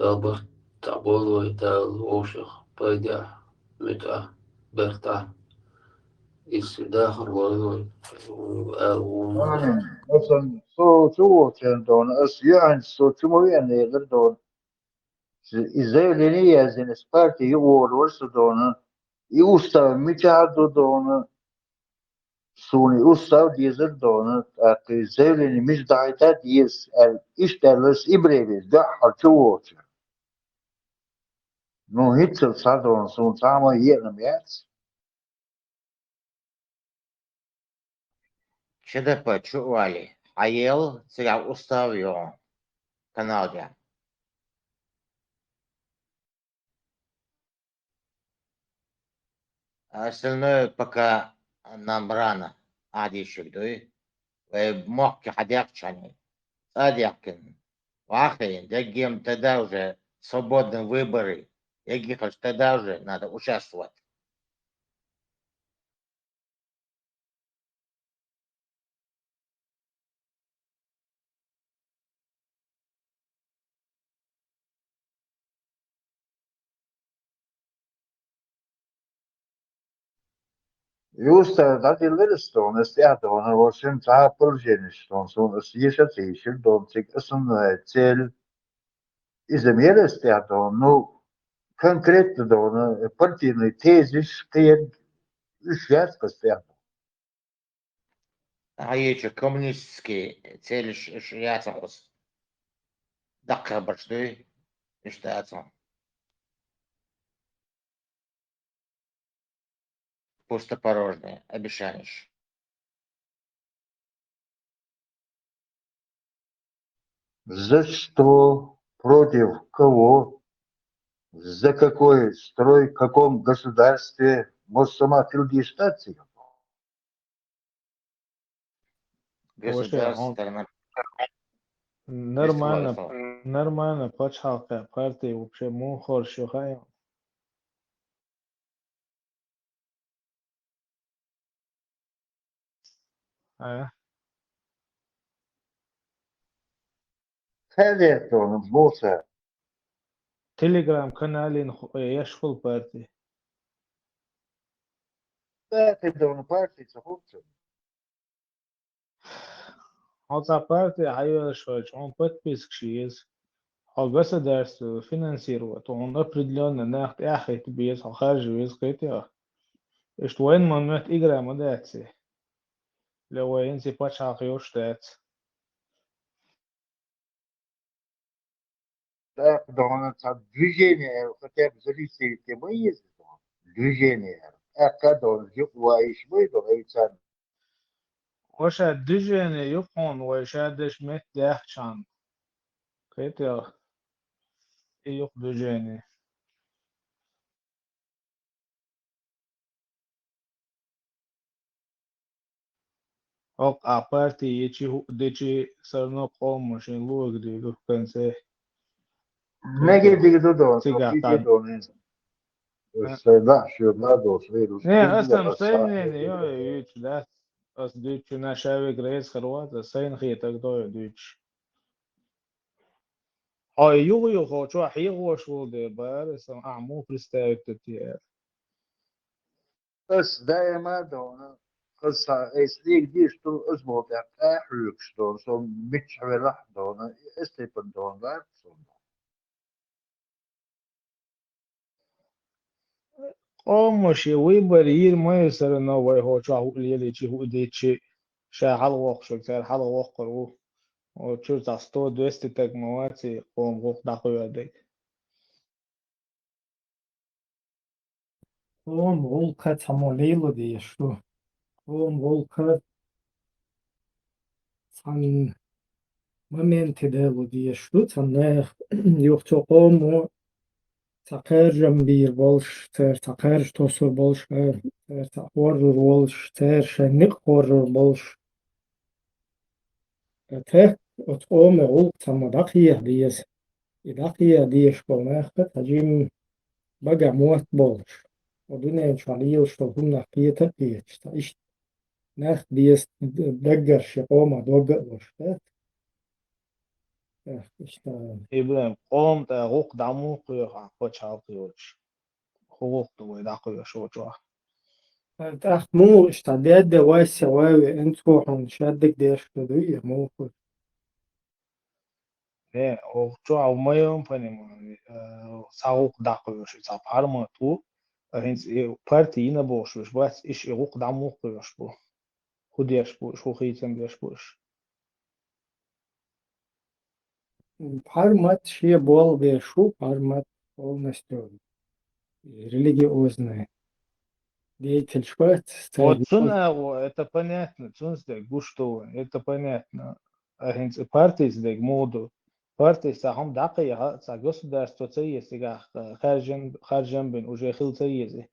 Albert تعبول ويتال ووشخ بيدع متع برتع السداخر والوي Yani مثلا صوت يعني دون يعني صوت مو يعني غير دون izjavljeni jezin esperti juorus dona i ustav miċaħdu dona suni ustav dizel dona għak izjavljeni miċ daħitat jes ixtellus ibrevis daħħal ċuwoċ. Nu hitzel sadon sun tama jena mjaz. Щедепа чували, ел сега уставил канале. А остальное пока нам рано. عادي يشدوي ومحكي حديقشاني صادقين واخي дегим тогда уже свободные выборы яких тогда уже надо участвовать. Justa dat die Lidstone is ja dona was een tapel geniston sun is hier zet hier don tik is een tel is de meer is ja don nu concreet dona partijne thesis geen is ja. هاي коммунистские цели шляться дакка башты иштаца пустопорожнее обещаешь. За что, против кого, за какой строй, в каком государстве может сама статься? Государство Нормально, почалка партии вообще мухор шухаем. هذا он بوسة. تليجرام канале يشغل партии. Это он партии собственно. Хотя партия hayır он подписчик есть. Государство финансирует, он определенно нахт ахит без خارج без китя. Что وين منات игра модации. لو انت почал يوштات. Да, он движение, хотя бы зависит темы есть, движение. А когда он жив, мы говорится. وش الدجن يقون وش هادش مت دهشان كيتيا يق دجني اوق ابارتي يجي هو دجي سرنا قوم مشين لوغ دي دو كنسي Negdje do don, Cigatad. da, šio mladost, vidu. Ne, اسم سين يو يوش ده اس ديتش نشاوي جريس خروات سين خيتك دو ديتش هاي يو هو شو حيغو شو دي بار اسم اعمو представить تتيار بس دائما دون قصة اسليك دي شتو اسمه تاع حلوك شتو سو مش حوالح دون استيبن دون بار قومشي ويبرير ما يصير انه هو شو اللي يجي هو ديتشي شا حلو وق شو كتير حلو وق قرو وشو تا 100 200 تك مواتي قوم وق داخل يدك قوم волка тамолейло диешту قوم волка сан моменте дело диешту танех юхто قوم تقرجم بیر bolş ter taqarj tosur bolş ter taqorur bolş ter şenlik qorur bolş ter ot قوم волк tamadaqiyah diyes idaqiyah diyeş bolmaqta tajim baga muat bolş ودنيا شعلية وشتوهم نحكية تقية تعيش ناخ ديس دقر شقومة دوقع وشتات işte İbrahim قوم da hukuk damu kuyor ha koç halkıyor. Hukuk da bu da kuyor şu çoğu. مو işte de واسع واوي انتو شادك ديش كدوية مو Ne o çoğu almayım panim. Sağlık da kuyor şu zaparma tu. Hens parti yine boşmuş. Bas iş hukuk damu kuyor bu. Hudiyaş bu. Şu hiçem diyaş bu. Пармат шие бол вешу, пармат полностью религиозная деятельность. Вот цуна, это понятно. Цунсдек, гушту, это понятно. Hens партии сдек моду. Партии сахом дақия, са государство цей сега харжен бин уже хил цейзи.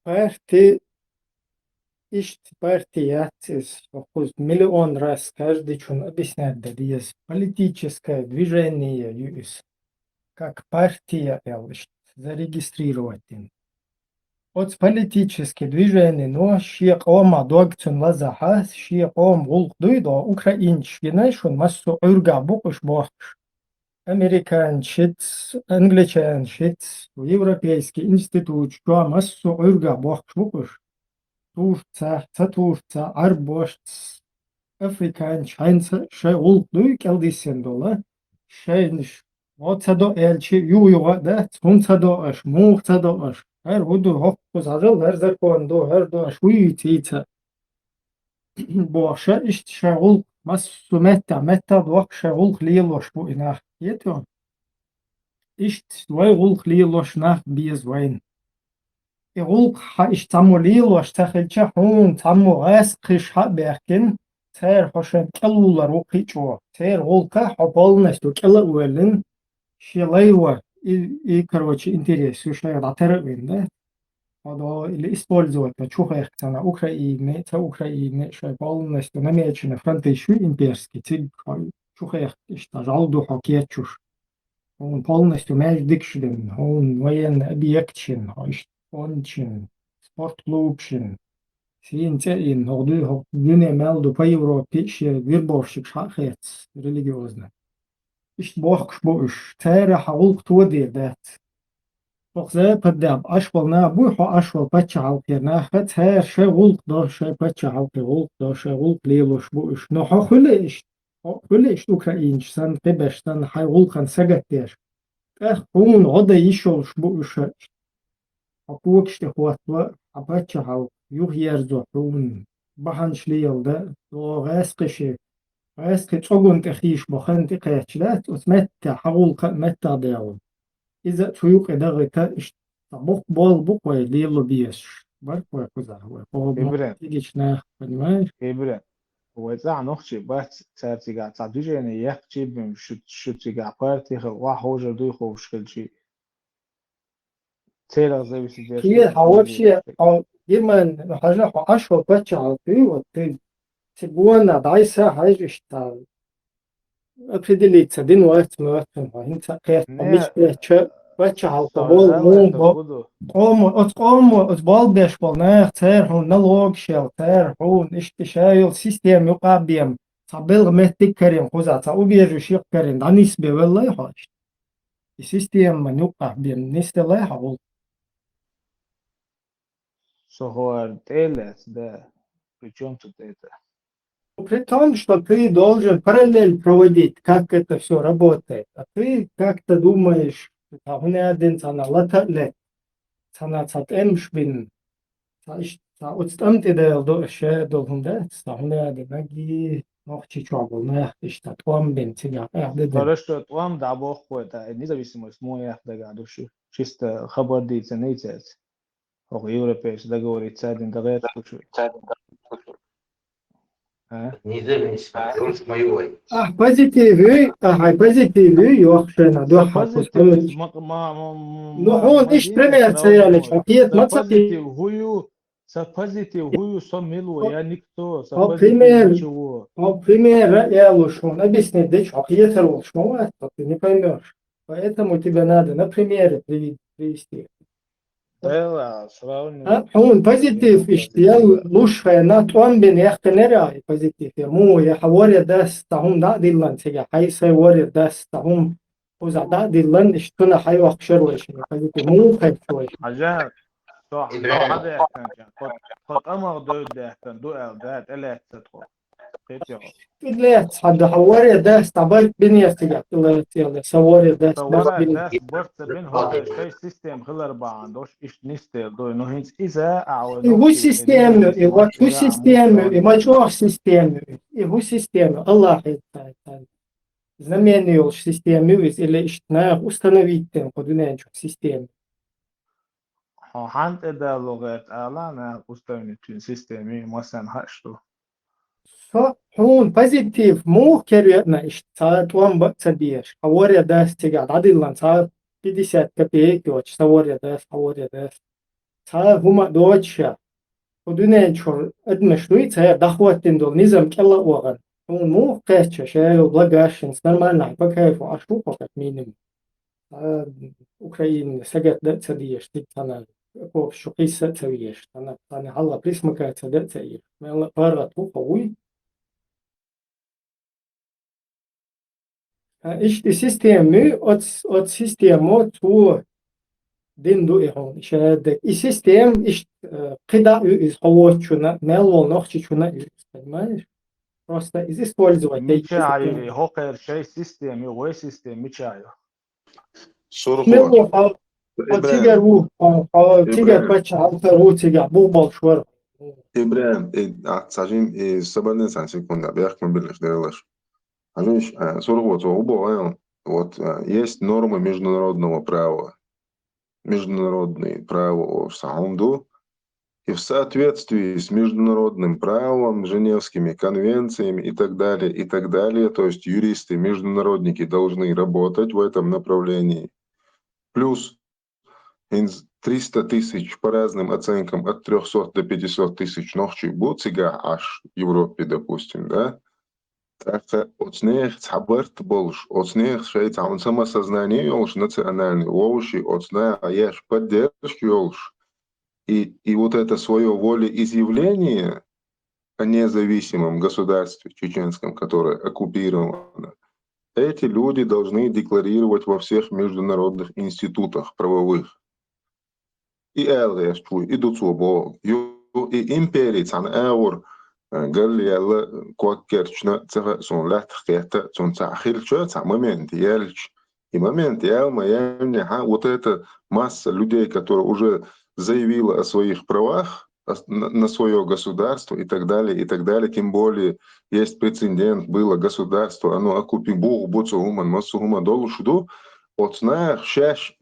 Партии партият миллион раз каждый чун объяснять да есть политическое движение юис как партия зарегистрировать им. Вот политические движения, но ши قوم دوغتون лазаха, ши قوم غلق дуйдо украинчгина шун массу урга букуш бохш. Американ шит, англичан шит, европейский институт, что массу урга бохш букуш. Турца, Турца, Арбошц, Afrikaan şaynsa şey oldu geldiysen dola şeymiş otado elçi yuva da tuntado aş muhtado aş her hudu hokkuz azal her zakondo her do aş uyitita bu aşa işte şagul masu metta bu şagul liloş bu inah yeto işte vay gul liloş nah biz vayn يقولك اشتموليل واشتخلش حون تمو غاس قش حبيكن تير حشن كلولر وقيچو تير غولكا حبالنشتو كلا ولن شيلايوا и короче интерес شيء عطرقين ده هذا اللي использовать чуха ихтана Украины та Украины شيء بالنشتو намечено фронтишу имперский тиг чуха их жалду хокетчуш он полностью междикшден он военный объектчин ончин спортклубшин синцеин ногду дүне мелду по Европе ще вирбовшик шахет религиозно ишт бохш бош тера хаулк туди дат бохзе паддаб ашвал на бухо ашвал пача халкерна хат хер ше гулк до ше пача халк гулк до ше гулк лилош бош но хулеш украинч сан тебештан хай гулкан сагаттеш эх хун ода ишолш бош حقوقش خواستوا أبتش هاو يغير حون بحن شليل ده دو غاسق تشوغن تخيش بخن تقيتشلات وسمتا حقوق متا داون إذا تشويق دغتا بق بول بقوي ليلو بيش برقوي كذا هو إبراهيم تيجيش ناخ понимаешь إبراهيم هو إذا نخشي بس سارتيجا تعديجين يحكي بم شتيجا بارتي خوا هوجر دوي خوش كل شيء تيرا زي بس هي حوابشي أو يمن حاجة عشرة بتش عطي وتي تبوانا دايسة حاجة اشتغل أبتدي تدين وقت أنت قيت مش بتش عطبول مو قوم أتبال بيش بالناخ تير هون نلوج شيل تير هون اشتشايل سيستم يقابيم صبيل مهتك كريم خوزا تاو بيجو شيق كريم دانيس بي والله حاج السيستم من يقابيم نستلا حول Så har TLS да, причем тут это? При том, что ты должен параллель проводить, как это все работает. А ты как-то думаешь, هنا один sana latalet, sana satem şbin, sa utstamte de do şey dolunda, sa huna de nagi ногчи чуабулна, işte tuam bin tiga, dedim. Хорошо, вам да бог это независимость моя да душу. Чисто хабар дейца нейцец. Ох, европейцы договориться один дагер душу. Независимость моего. Позитивы, йохшена, духа. Позитив, Ну, он иш пример цеялич, опять позитив хую сомилу, я никто, пример, ничего. пример, я лучше, он объяснит, да что, опять лучше, ты не поймешь. Поэтому тебе надо на примере привести. Ela, sravnje. حون بوزيتيف اشتيال لوش نات وان بين يختنرا بوزيتيف مو يا حوار داس تاهم دا ديلان تيجا حي سي ور داس تاهم وزا دا ديلان اشتنا حي وخشر ويش بوزيتيف مو خير شويش عجان صح لو إبراهيم حدا يحكن كان خد أمر دو يحكن دو أردات إلا تدخل قيت يا لا حد حوار داس تبايت بنيا تيجا تيجا سوار داس بس صورت بنيا داس برت بين هوكر شيء سيستم خلر بعندوش إيش نستيل دو إنه هنس إذا أعودوك هو سيستم هو تو سيستم ما شو سيستم هو سيستم الله حيت знаменил систему или اشتناه установить подуненчик систему. هانت إذا لغات أعلان أستوى سيستمي مثلا هشتو هون بوزيتيف مو كريتنا اشتات وان بتصديش حوار داس تقعد عدل صار 50 كبيك دوتش صور داس حوار داس صار هما دوتش подуненчик ادمشوي صار دخوتين دول نظام كلا وغن هون مو قاتش شيء وبلاغاشن نورمально بكيف اشوف فقط مينيمم Украина сагат да цадиеш тик тана по шуқиса цавиеш тана халла присмака цада цаир мела пара ту пауи ишти системи от системо ту динду ихон шаде и систем иш қида из хавочуна мелвол нохчичуна понимаешь просто из использовать ميتشايو هوكر شيء سيستمي وي سيستم ميتشايو ملو تيجر وو تيجر باتش على وو تيجر بو بالشور Ибраим, сажим и свободный сан секунда, бях мы были делаешь. А женщ, 40 вот убываем. Вот есть нормы международного права, международное право в Саунду, и в соответствии с международным правом, Женевскими конвенциями и так далее, то есть юристы, международники должны работать в этом направлении. Плюс 300 тысяч по разным оценкам от 300 до 500 тысяч ночей буцига аж в Европе, допустим, да? Так от них цаберт больше, от них шесть, а он самосознание уж национальный, лучше от них ешь поддержки уж. И вот это свое волеизъявление о независимом государстве чеченском, которое оккупировано, эти люди должны декларировать во всех международных институтах правовых. И ЛС, и Дуцубо, и империи, цан эур, гали квакерчна, сон латхета, сон цахильча, момент елч. И момент вот эта масса людей, которые уже заявила о своих правах на свое государство и так далее, тем более есть прецедент, было государство, оно оккупировало Буцугуман, Масугума, Долушду, от них шеш,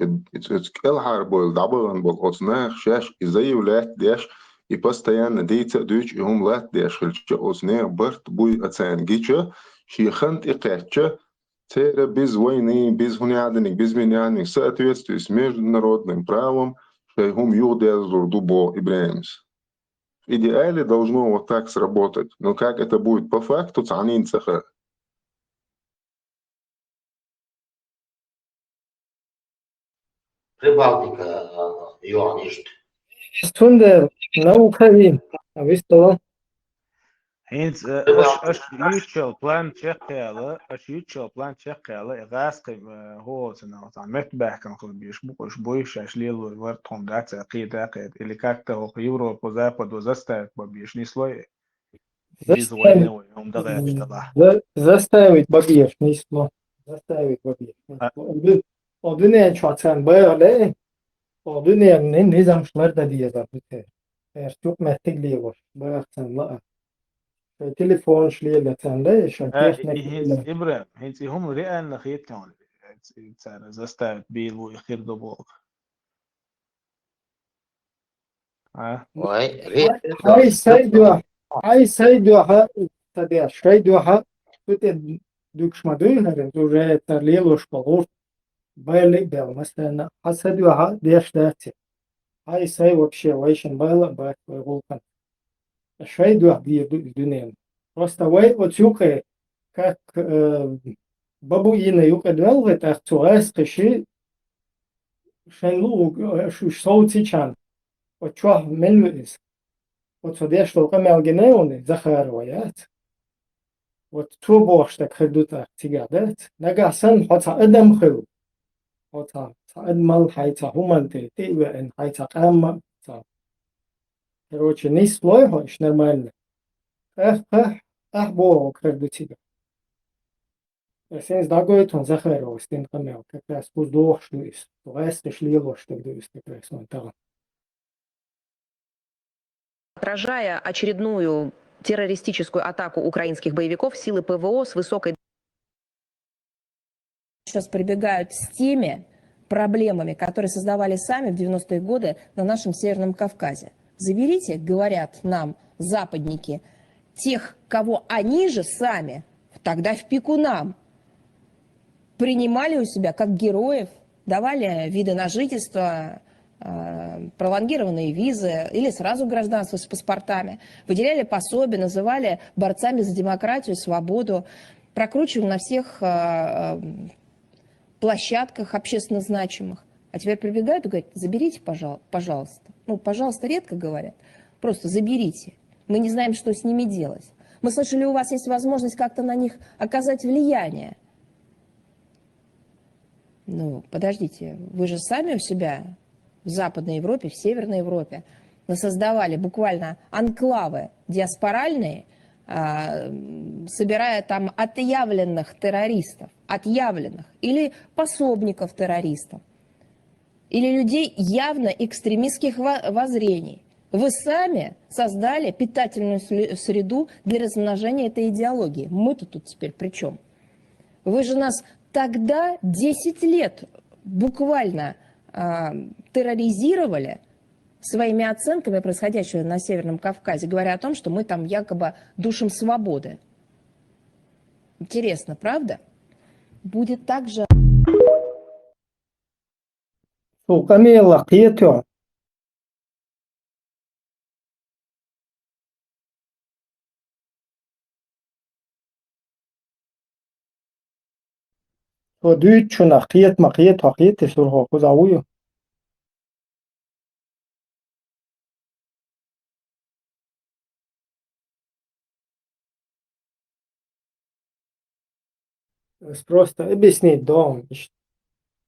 Элхарбол, Дабаланбол, от них шеш и заявлять деш, и постоянно дейца дюч, и умлать деш, от них барт буй оценгича, шихант и кэтча, цера без войны, без гунядник, без меняник, в соответствии с международным правом, шейхум юдезур дубо Ибраимс. В идеале должно вот так сработать, но как это будет по факту, цанин цаха. Прибалтика, Йоаништ. Стунде на Украине, а вы что? هينز اش يوتشل بلان تشيكالا اش يوتشل بلان تشيكالا غاسق هو سنة مت بحكم كل بيش بويش اش ليلو ورتهم دات قيد اللي كاكتا هو يوروب وزابد وزستات بيش نيسلوي بيز وين يوم دغاش تبع Заставить бабьеш, не сло. Заставить бабьеш. Одуне чвацан böyle, одуне ne zamşlar da diye zaten. Çok mehtekli var. Bıraksan la. Telefon şliyle sende, şan هينز ابراهيم هينز هم رئان لخيت كمان زستات بيل ويخير دبوك Hay saydıha tadia şaydıha tute dükşmadıylar уже tarliyelo şpalor baylik bel mesela hasadıha deşdati hay say вообще вайшен байла бак волкан шайдуha diye düneyim просто вай отюка как бабуина юка двелвет ахцуас кыши شنو شو صوتي كان وتشوف من ويس وتفديش لو كم الجنيوني زخار ويات وتوبوشتك خدوتا تيجادت نجاسن حتى أدم خلو حتى أدمل حيتا همانتي تيوان حيتا قام короче не слойхош нормально бо خدوتيجا Сенс дагойтон захаро стен камел как раз пуздох шлюис то есть шлило что дюис как раз он там Отражая очередную террористическую атаку украинских боевиков, силы ПВО с высокой... Сейчас прибегают с теми проблемами, которые создавали сами в 90-е годы на нашем Северном Кавказе. Заберите, говорят нам западники, тех, кого они же сами, тогда в пику нам, принимали у себя как героев, давали виды на жительство, пролонгированные визы или сразу гражданство с паспортами, выделяли пособия, называли борцами за демократию, свободу, прокручивали на всех площадках общественно значимых. А теперь прибегают и говорят, заберите, пожалуйста. Ну, пожалуйста, редко говорят. Просто заберите. Мы не знаем, что с ними делать. Мы слышали, у вас есть возможность как-то на них оказать влияние. Ну, подождите, вы же сами у себя в Западной Европе, в Северной Европе создавали буквально анклавы диаспоральные, собирая там отъявленных террористов, или пособников террористов, или людей явно экстремистских воззрений. Вы сами создали питательную среду для размножения этой идеологии. Мы-то тут теперь при чем? Вы же нас тогда 10 лет буквально терроризировали своими оценками происходящего на Северном Кавказе, говоря о том, что мы там якобы душим свободы. Интересно, правда? Будет так же... Камила قيتو ودويت شو نقيت مقيت وقيت سرها خذاويه просто объяснить дом.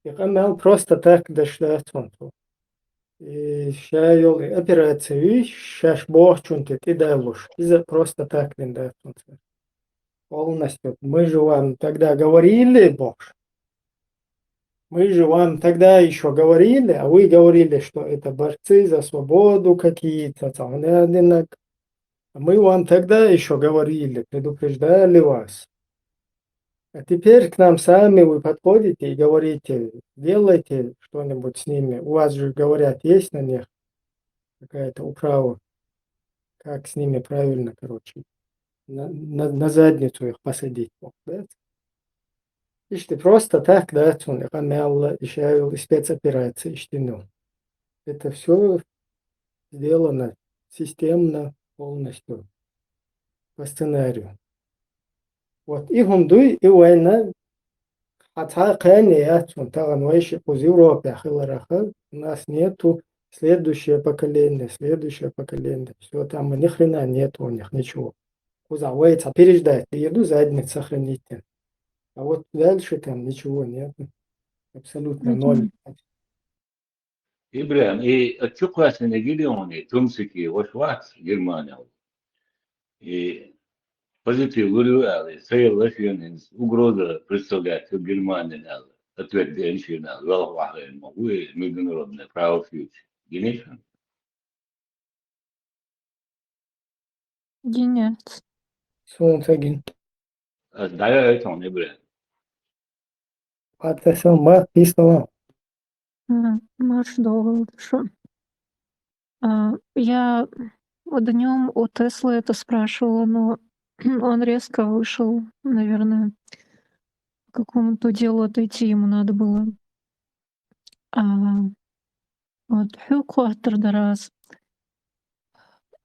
يقمل просто так دشتاتون شايل операции шаш бохчун ты дайлуш из просто так линдатун полностью мы же вам тогда говорили бог мы же вам тогда еще говорили а вы говорили что это борцы за свободу какие-то там мы вам тогда еще говорили предупреждали вас. А теперь к нам сами вы подходите и говорите, делайте что-нибудь с ними. У вас же, говорят, есть на них какая-то управа, как с ними правильно, короче, на задницу их посадить. Да? Иште просто так, да, еще спецоперации, это все сделано системно, полностью, по сценарию. Вот и гундуй и война хотя конечно там вещи по Европе хилараха у нас нету следующее поколение все там ни хрена нету у них ничего кузовается переждать еду задницу сохраните а вот дальше там ничего нет абсолютно ноль. إبراهيم إيه أتشوفها سنجيليوني تمسكي وشوات جرمانيا إيه позитив говорю, соглашение угроза представляет Германии, ответ Геншина, Велвахен, вы международное право фьючер. Генешин? Генец. Солнцегин. Да, это он, Ибраһим. Это сама писала. Марш довго, що? Я днем у Теслы это спрашивала, но он резко вышел, наверное, к какому-то делу отойти ему надо было. Вот раз.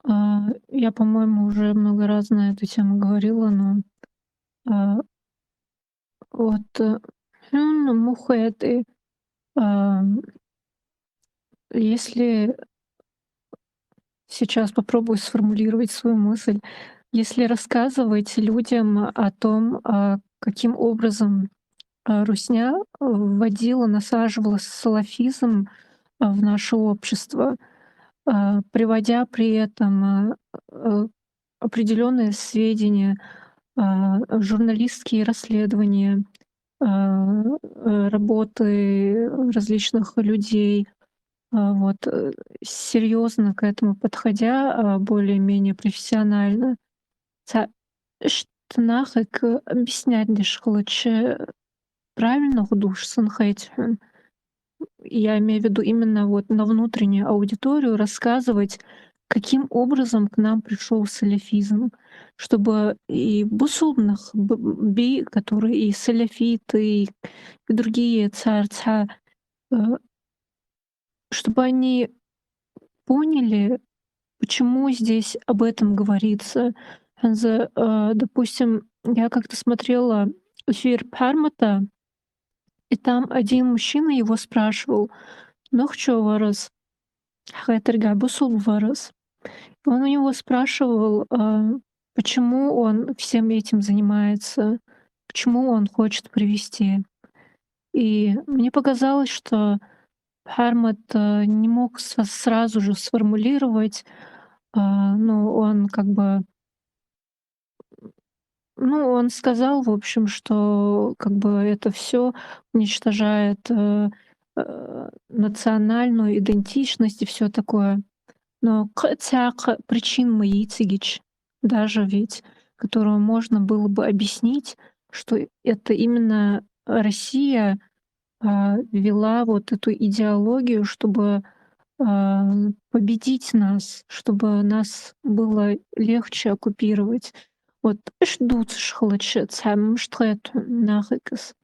Я, по-моему, уже много раз на эту тему говорила, но вот мухеты если сейчас попробую сформулировать свою мысль, если рассказывать людям о том, каким образом русня вводила, насаживала салафизм в наше общество, приводя при этом определенные сведения, журналистские расследования, работы различных людей, вот, серьезно к этому подходя, более-менее профессионально, штнахик объяснять лишь лучше правильных душ сынхэтьхюн. Я имею в виду именно вот на внутреннюю аудиторию рассказывать, каким образом к нам пришел салафизм, чтобы и бусулных би, которые и салафиты, и другие царца, э, чтобы они поняли, почему здесь об этом говорится. Допустим, я как-то смотрела эфир Пармата, и там один мужчина его спрашивал: «Ну, чё варас? Хэтэрга бусул варас?» Он у него спрашивал, почему он всем этим занимается, к чему он хочет привести. И мне показалось, что Хармат не мог сразу же сформулировать, ну, он как бы, ну, он сказал, в общем, что как бы это все уничтожает национальную идентичность и все такое. Но причин Маицигич, даже ведь, которую можно было бы объяснить, что это именно Россия вела вот эту идеологию, чтобы победить нас, чтобы нас было легче оккупировать. Вот ждут шхлаче цам штрет нахикас.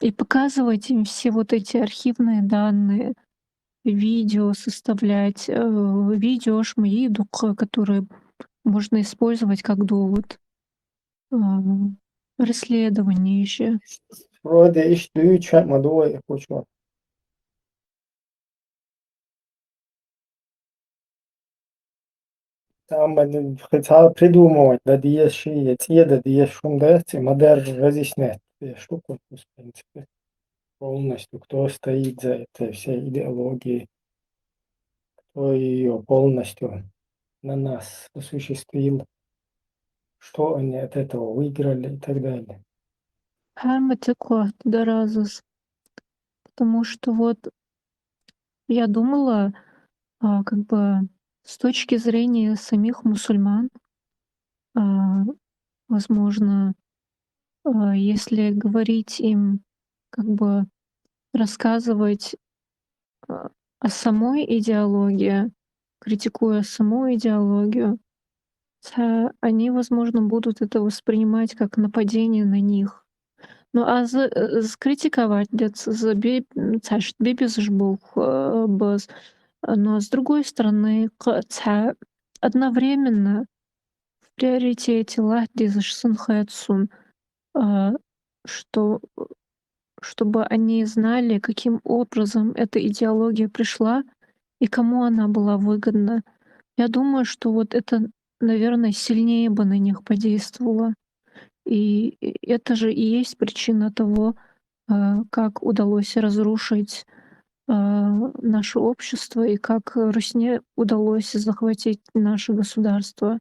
И показывать им все вот эти архивные данные, видео составлять, видео шмаидук, которые можно использовать как довод. Расследование еще. Вроде иш дүйчә мадой хочу. Там хотел придумывать, да диеши, те да диешум, да, модер разъяснять штуку, в принципе, полностью, кто стоит за этой всей идеологией, кто ее полностью на нас осуществил, что они от этого выиграли и так далее. Доразус. Потому что вот я думала, как бы с точки зрения самих мусульман, возможно, если говорить им, как бы рассказывать о самой идеологии, критикуя саму идеологию, они, возможно, будут это воспринимать как нападение на них. Ну, а скритиковать за бибизжбух, но с другой стороны, одновременно в приоритете лахдизышсынхэцун, что чтобы они знали, каким образом эта идеология пришла и кому она была выгодна. Я думаю, что вот это, наверное, сильнее бы на них подействовало. И это же и есть причина того, как удалось разрушить наше общество и как Русне удалось захватить наше государство.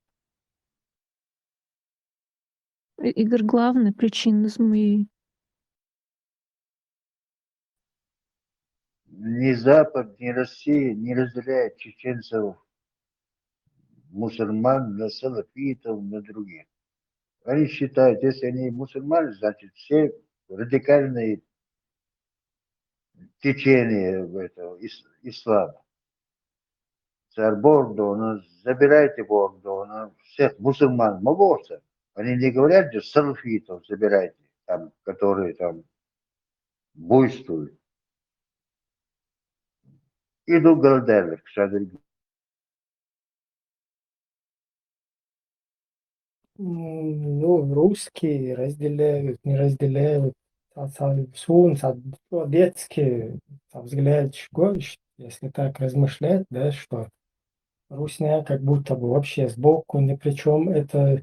Игорь, главная причина моей. Ни Запад, ни Россия не разделяет чеченцев, мусульман, на салафитов, на других. Они считают, если они мусульмане, значит все радикальные течения этого ислама. Царь Бордона, забирайте Бордона, всех мусульман, могося. Они не говорят, что салафитов забирайте, там, которые там буйствуют. Иду голодерлик, Ну, русские разделяют, не разделяют. детский взгляд, если так размышлять, да, что русня как будто бы вообще сбоку ни при чем. Это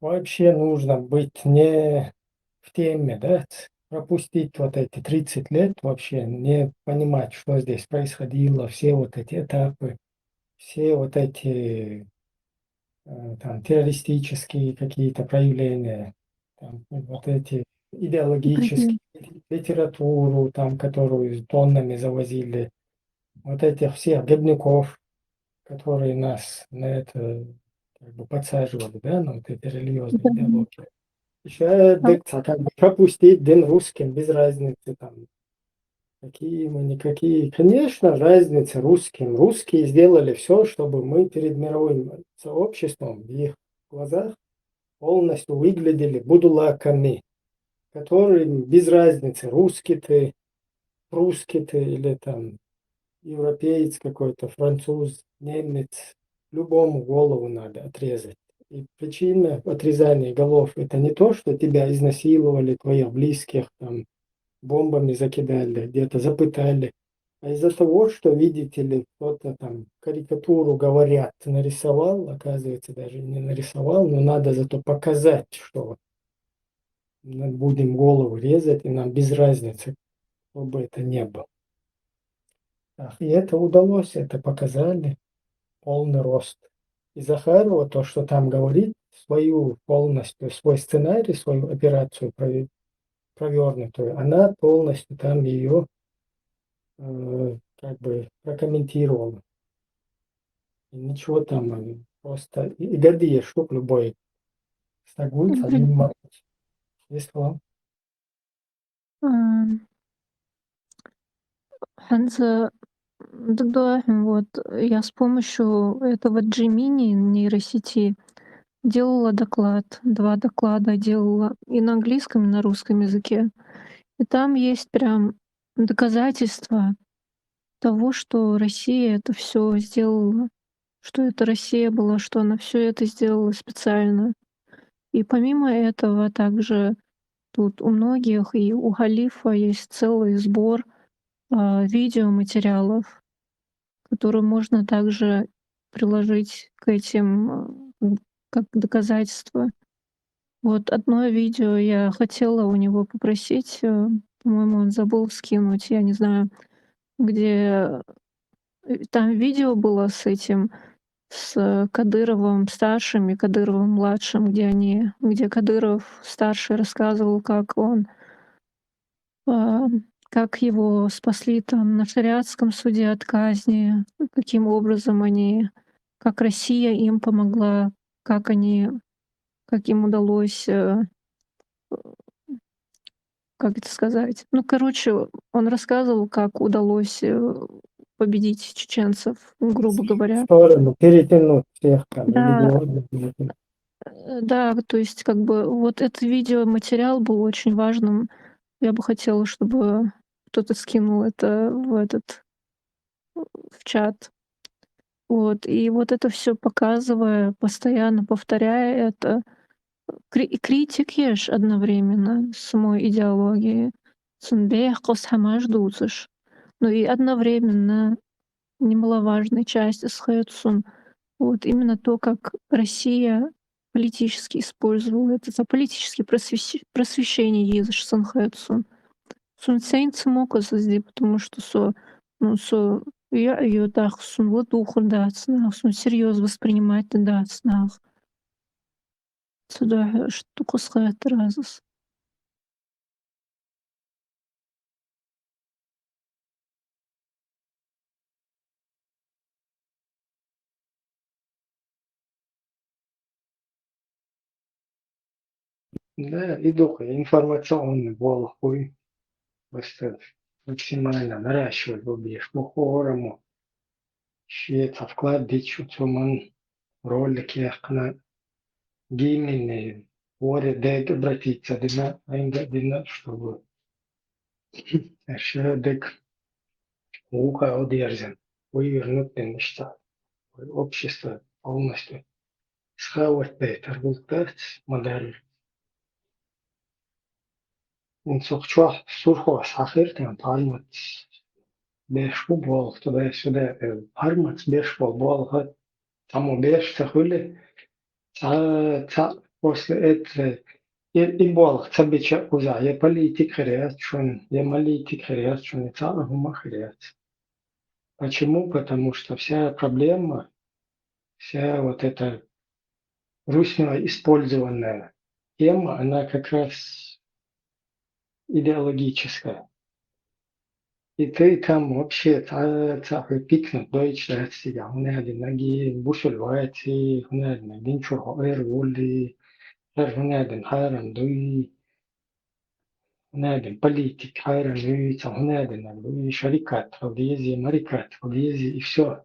вообще нужно быть не в теме, да, пропустить вот эти 30 лет вообще, не понимать, что здесь происходило, все вот эти этапы, все вот эти там террористические какие-то проявления, там, вот эти идеологические, литературу, там, которую тоннами завозили, вот этих всех гибняков, которые нас на это как бы подсаживали, да, на вот эти религиозные идеологии. Еще как бы пропустить день русским без разницы там, какие мы, никакие. Конечно, разница русским. Русские сделали все, чтобы мы перед мировым сообществом в их глазах полностью выглядели будулаками, которым без разницы, русский ты или там европеец какой-то, француз, немец, любому голову надо отрезать. И причина отрезания голов это не то, что тебя изнасиловали, твоих близких, там, бомбами закидали, где-то запытали, а из-за того, что, видите ли, кто-то там карикатуру, говорят, нарисовал, оказывается, даже не нарисовал, но надо зато показать, что мы будем голову резать, и нам без разницы, кто бы это ни был. И это удалось, это показали, полный рост. И Захарова, то, что там говорит, свою полностью, свой сценарий, свою операцию провернутую, она полностью там ее как бы прокомментировала. И ничего там, просто и годы штук любой стагульт, один мать. Есть вам? Ханза, да, вот я с помощью этого Gemini нейросети делала доклад, 2 доклада делала и на английском, и на русском языке. И там есть прям доказательства того, что Россия это все сделала, что это Россия была, что она все это сделала специально. И помимо этого также тут у многих и у Халифа есть целый сбор видеоматериалов, которые можно также приложить к этим как доказательство. Вот одно видео я хотела у него попросить, по-моему, он забыл скинуть, я не знаю, где там видео было с этим, с Кадыровым старшим и Кадыровым младшим, где Кадыров старший рассказывал, а, как его спасли там на шариатском суде от казни, каким образом как Россия им помогла, как им удалось, как это сказать? Ну, короче, он рассказывал, как удалось победить чеченцев, грубо В говоря. сторону перетянуть всех там Да, религиозных. да, то есть как бы вот этот видеоматериал был очень важным. Я бы хотела, чтобы кто-то скинул это в чат. Вот, и вот это все показывая, постоянно повторяя это, критикуешь одновременно самой идеологии. Сунбех косхамаш дуцыш. Ну и одновременно немаловажной части схэдсун. Вот именно то, как Россия политически использовала это за политические просвещение езыш сунхэдсун. Сунцейн цимоказызди, потому что я ее так сунла духу дацнах, серьезно воспринимать дацнах. Сюда штука схает разус. Да, и дух, информационный был хуй. Просто максимально наращивать рубеж по хорому. Швец вклад дичу цуман ролики яхна гимны воре дэг обратиться дина, чтобы дэг уха одержан. Вывернуть что общество полностью схавать торгует модель. инсухчуах сурхо сахиртен пармат бешбу бол туда сюда пармат бешбол бол тому беш цахули ца после этого и бол цабича уза я политик хряст шун я политик хряст шун ца гума хряст. Почему? Потому что вся проблема, вся вот эта ручно использованная тема, она как раз идеологическая. И ты там вообще пикнут Deutschland себя, هناك نجي بوشلواتي هناك نجي شو غير ولي هناك نحارن دوي هناك политик حارن دوي هناك دوي شركات وديزي марикат وديزي и все.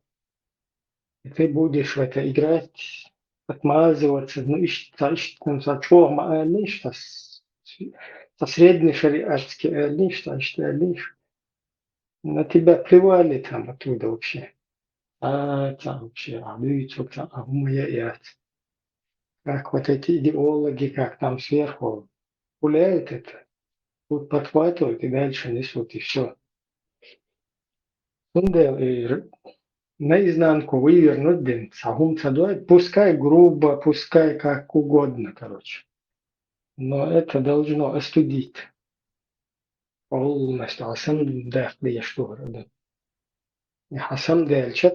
И ты будешь в это играть, отмазываться, ну чего лишь, со средней шариатский лишь, лишь. На тебя плевали там оттуда вообще. Там вообще, Лютик, моя яд. Как вот эти идеологи, как там сверху гуляют это, тут подхватывают и дальше несут, и все. Наизнанку вывернуть, блин, сагум цадует, пускай грубо, пускай как угодно, короче. Но это должно остудить полностью. А сам дах, да я что говорю, а сам дальше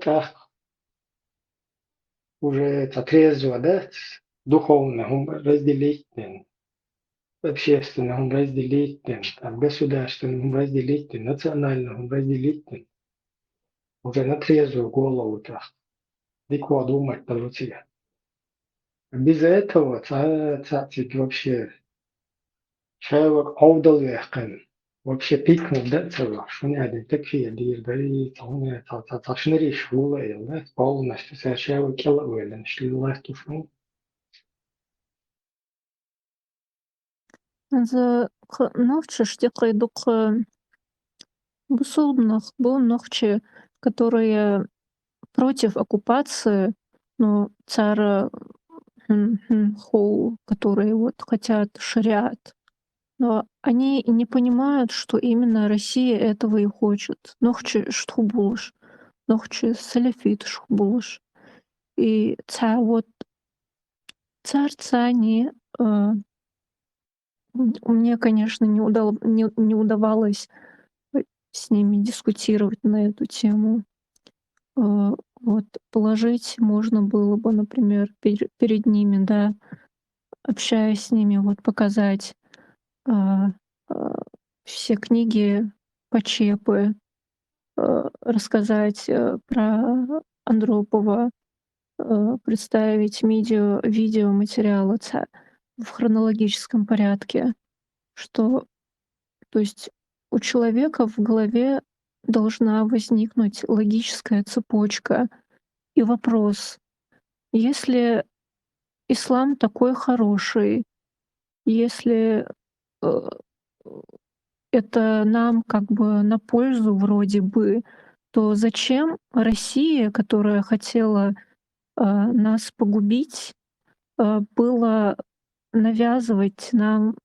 уже это трезво, да, духовно разделить, общественно разделить, там, государственно разделить, национально разделить, уже на трезвую голову так. Легко думать получится. Без этого цацик вообще человек аудалвехкан. Вообще пикнул, да, целых, что не один такие дир, да и там ташнери швула, да, полностью совершенно киловелен, шли власть ушел. За нохчеш декайдук бусулднах был нохче, которые против оккупации, ну, цара Хоу, которые вот хотят шариат. Но они не понимают, что именно Россия этого и хочет. Нохче штхубулыш, нохче саляфит штхубулыш. И вот царца они мне, конечно, не удавалось с ними дискутировать на эту тему. Вот положить можно было бы, например, перед ними, да, общаясь с ними, вот показать а, все книги Почепы, рассказать про Андропова, представить видеоматериалы в хронологическом порядке, что, то есть, у человека в голове должна возникнуть логическая цепочка и вопрос: если ислам такой хороший, если это нам как бы на пользу вроде бы, то зачем Россия, которая хотела нас погубить, было навязывать нам,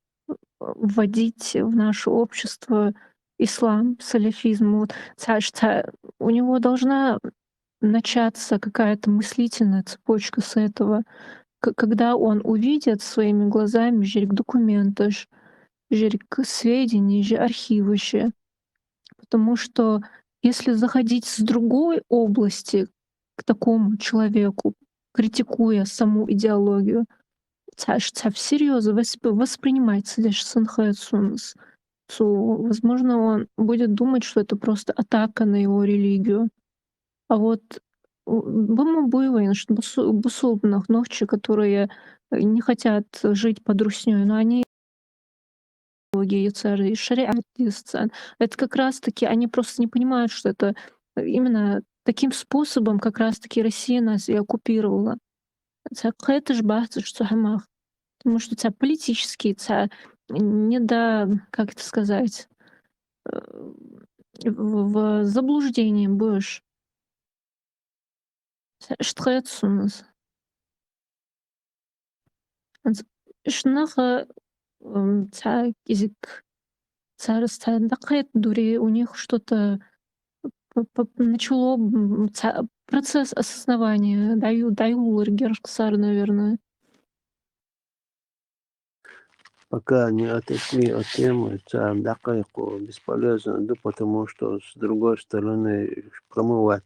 вводить в наше общество ислам, салафизм? Вот у него должна начаться какая-то мыслительная цепочка с этого. Когда он увидит своими глазами жерик документы, жерик сведений, архивы. Потому что если заходить с другой области к такому человеку, критикуя саму идеологию, всерьез воспринимать сынхэцунс, возможно, он будет думать, что это просто атака на его религию. А вот буму буйвын, что бусулбнах нохчи, которые не хотят жить под руснёй, но они и шариат, это как раз-таки они просто не понимают, что это именно таким способом как раз-таки Россия нас и оккупировала. Это ж что хамах. Потому что политические, как это сказать, в заблуждении будешь. Штхэц у нас. Шнаха язык царстандакет дури, у них что-то начало процесс осознавания. Даю Ларгерсар, наверное. Пока не отошли от темы, дакайку бесполезно, да, потому что с другой стороны промывать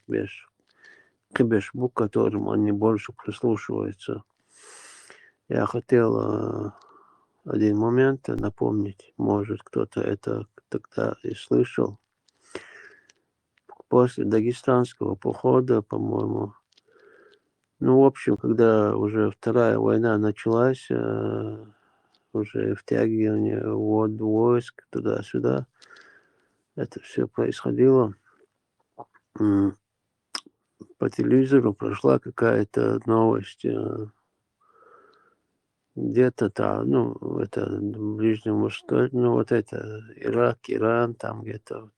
кибешбу, к которым они больше прислушиваются. Я хотел один момент напомнить, может кто-то это тогда и слышал. После дагестанского похода, по-моему, ну, в общем, когда уже Вторая война началась, уже втягивание войск туда-сюда, это все происходило. По телевизору прошла какая-то новость, где-то там, ну, это в Ближнем Востоке, ну, вот это Ирак, Иран, там где-то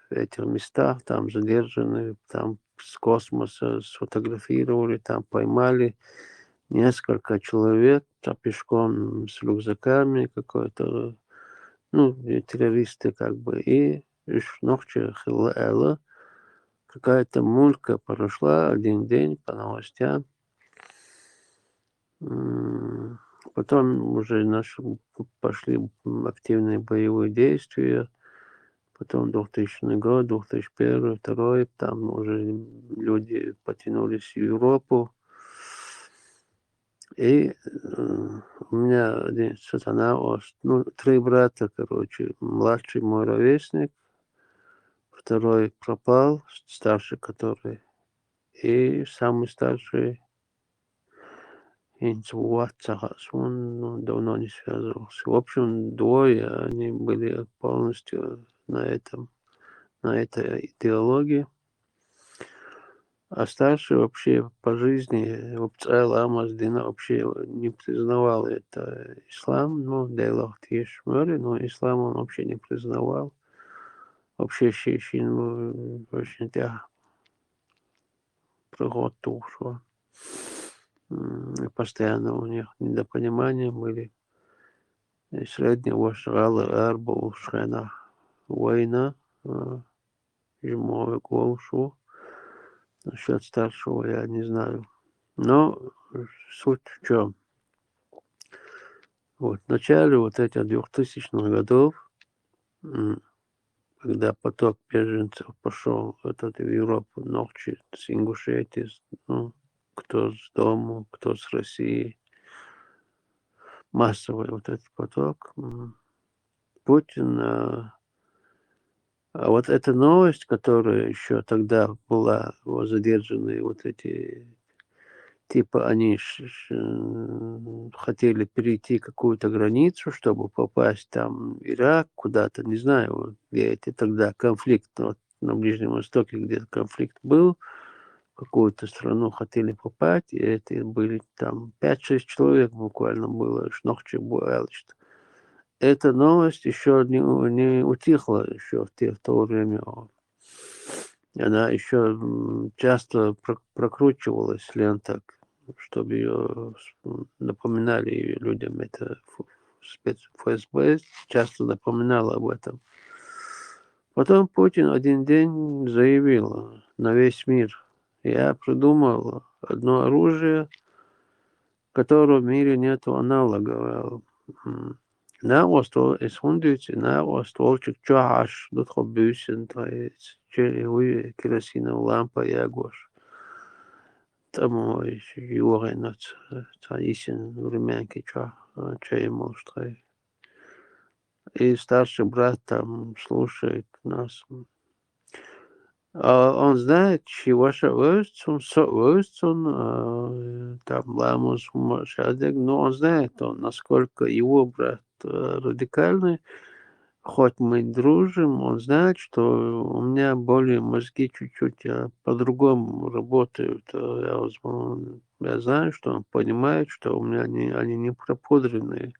в этих местах, там задержаны, там с космоса сфотографировали, там поймали несколько человек, там пешком с рюкзаками какой-то, ну, и террористы как бы, и ночью какая-то мулька прошла один день по новостям. Потом уже наши пошли активные боевые действия. Потом 2000 год, 2001, 2002, там уже люди потянулись в Европу. И у меня один сатана, ну, 3 брата, короче. Младший мой ровесник, второй пропал, старший который, и самый старший он давно не связывался. В общем, двое, они были полностью на этой идеологии. А старший вообще по жизни, вообще не признавал это ислам, ну, но ислам он вообще не признавал. Вообще очень проход душу. Постоянно у них недопонимания были. Среднего шагала был шхена война, зимовый голшу. Насчет старшего я не знаю. Но суть в чем? Вот, в начале вот этих 2000-х годов, когда поток беженцев пошел в Европу, ночи с Ингушетии, ну, кто с дому, кто с России, массовый вот этот поток. Путин, а вот эта новость, которая еще тогда была, задержаны вот эти, типа они хотели перейти какую-то границу, чтобы попасть там в Ирак, куда-то, не знаю, где это тогда конфликт, вот, на Ближнем Востоке, где конфликт был, в какую-то страну хотели попасть, и это были там 5-6 человек буквально было, эта новость еще не утихла еще в то время. Она еще часто прокручивалась в лентах, чтобы ее напоминали людям. Это ФСБ часто напоминала об этом. Потом Путин один день заявил на весь мир: я придумал одно оружие, которого в мире нет аналога. Nærmere et hunddyr nærmere strålчик чаш тут хоббюсен тает черевые керосиновые лампа ягош. Там юренат таисен временки чай молштрей. И старший брат там слушает нас. Он знает, чего он там ламус шадек, но он знает, насколько его брат радикальный. Хоть мы дружим, он знает, что у меня более мозги чуть-чуть по-другому работают. Я знаю, что он понимает, что у меня они не пропудренные.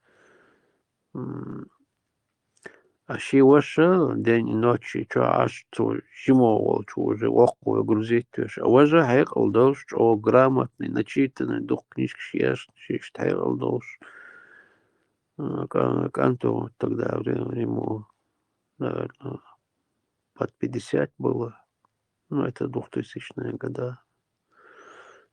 А шиваша день и ночи, аж зимовал, уже легкую грузить. А уже хайкал дождь, грамотный, начитанный, дух книжки считал дождь. Канту тогда ему наверное, под 50 было. Ну, это 2000-е годы.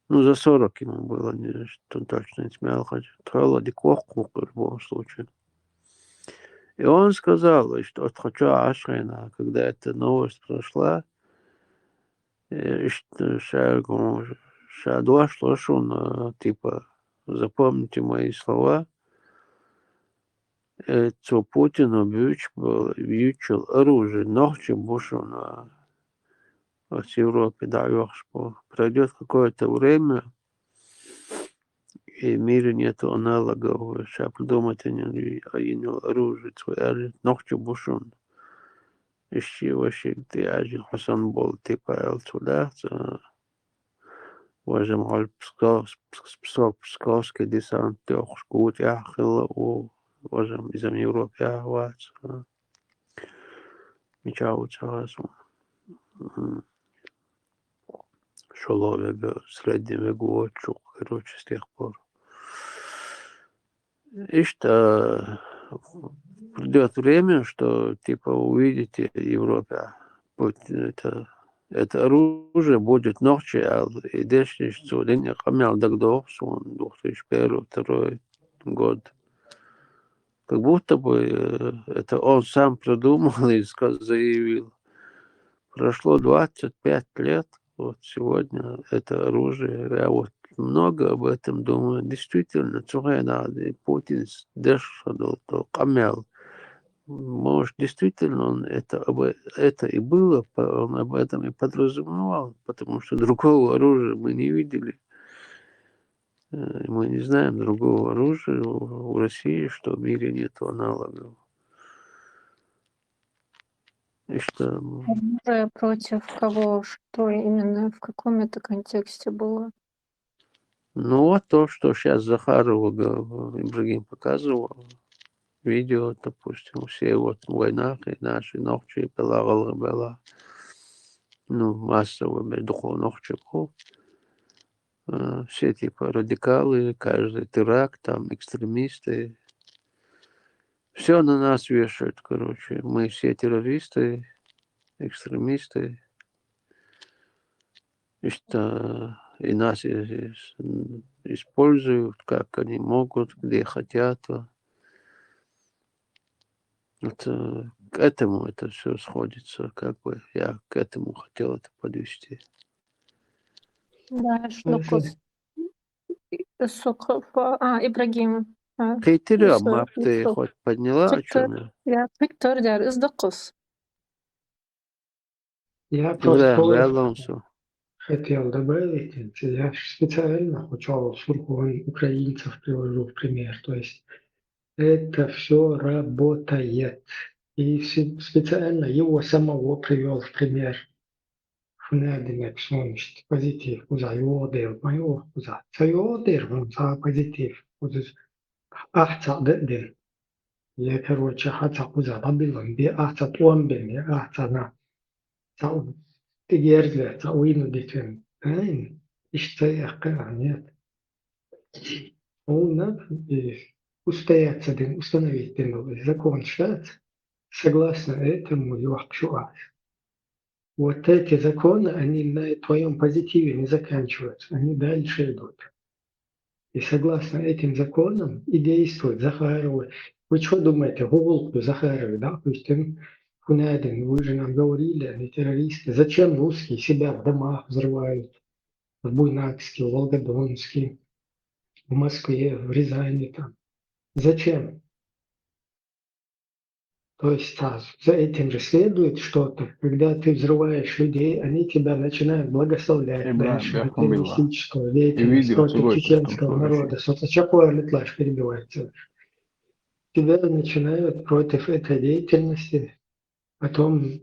Ну, за 40 ему было, что точно не смел хоть. Тролла дикохку в любом случае. И он сказал, что хочу Ашрина, когда эта новость прошла, что Шадуа Шлошун, типа, запомните мои слова, что Путин вьючил оружие, ногти бушун в Европе, да, пройдет какое-то время, и в мире нет аналогов, сейчас придумать оружие, свое ногти бушун. Ищи вообще, где один Хасан был, типа, туда, уважаемый Псковский десант, Шкут, Яхила, уважаемый из Европы, Яхвац, Мичау, Царасу, Шолове, Среднем веку, Чук, короче, с тех пор. И что придет время, что, типа, увидите Европе, это оружие будет ночи, и дальше, что день камнял дагдох, 2001-2002 год. Как будто бы это он сам придумал и заявил. Прошло 25 лет, вот сегодня это оружие, я вот много об этом думаю. Действительно, Путин дешал, камнял. Может, действительно, он это и было, он об этом и подразумевал, потому что другого оружия мы не видели. Мы не знаем другого оружия в России, что в мире нет аналогов. И что... Оружие против кого? Что именно? В каком это контексте было? Ну, вот то, что сейчас Захарова Ибрагим показывал. Видео, допустим, все вот в войнах и наши ногти была, ну, массово между ногти был. Все типа радикалы, каждый теракт, там экстремисты. Все на нас вешают, короче. Мы все террористы, экстремисты. И что и нас используют, как они могут, где хотят. Это, к этому это все сходится, как бы я к этому хотел это подвести. Да, Шлюков. Соков. Ибрагим. Кейтеря, мап, ты хоть подняла, о чем я? Виктор, из Докус. Я просто Алонсо. хотел добавить, я специально хочу украинцев привожу в пример. То есть это все работает. И специально его самого привел в пример. Фунадинек соншт позитив уза йодер майо уза цайодер уза позитив уза ахца деден. Я короче хаца уза бабилон би ахца туамбен я ахца на цау тигерзле цауину дитен. Айн иштаяка нет. Он надо устояться, установить закон штат. Согласно этому юахшуа. Вот эти законы, они на твоем позитиве не заканчиваются, они дальше идут. И согласно этим законам и действует Захарова. Вы что думаете, Гулку Захаровой, да, допустим, Фунадин, вы же нам говорили, они террористы. Зачем русские себя в домах взрывают? В Буйнакске, в Волгодонске, в Москве, в Рязани там. Зачем? То есть за этим же следует что-то. Когда ты взрываешь людей, они тебя начинают благословлять дальше на террористическую деятельность против чеченского народа. Соцачапуа Литлаш перебивается. Тебя начинают против этой деятельности, потом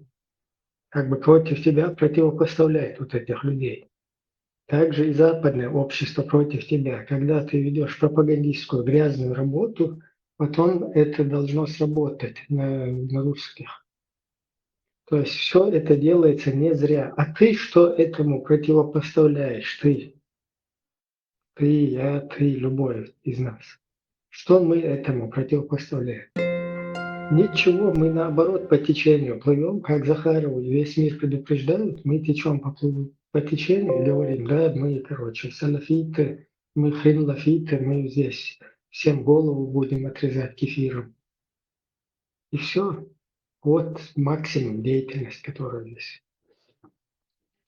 как бы против тебя противопоставлять вот этих людей. Также и западное общество против тебя. Когда ты ведешь пропагандистскую грязную работу, потом это должно сработать на русских. То есть все это делается не зря. А ты что этому противопоставляешь? Ты, я, ты, любой из нас. Что мы этому противопоставляем? Ничего, мы наоборот по течению плывем, как Захарову. Весь мир предупреждают, мы течем по течению и говорим, да, мы, короче, салафиты, мы хренлафиты, мы здесь всем голову будем отрезать кефиром. И все. Вот максимум деятельность, которая здесь.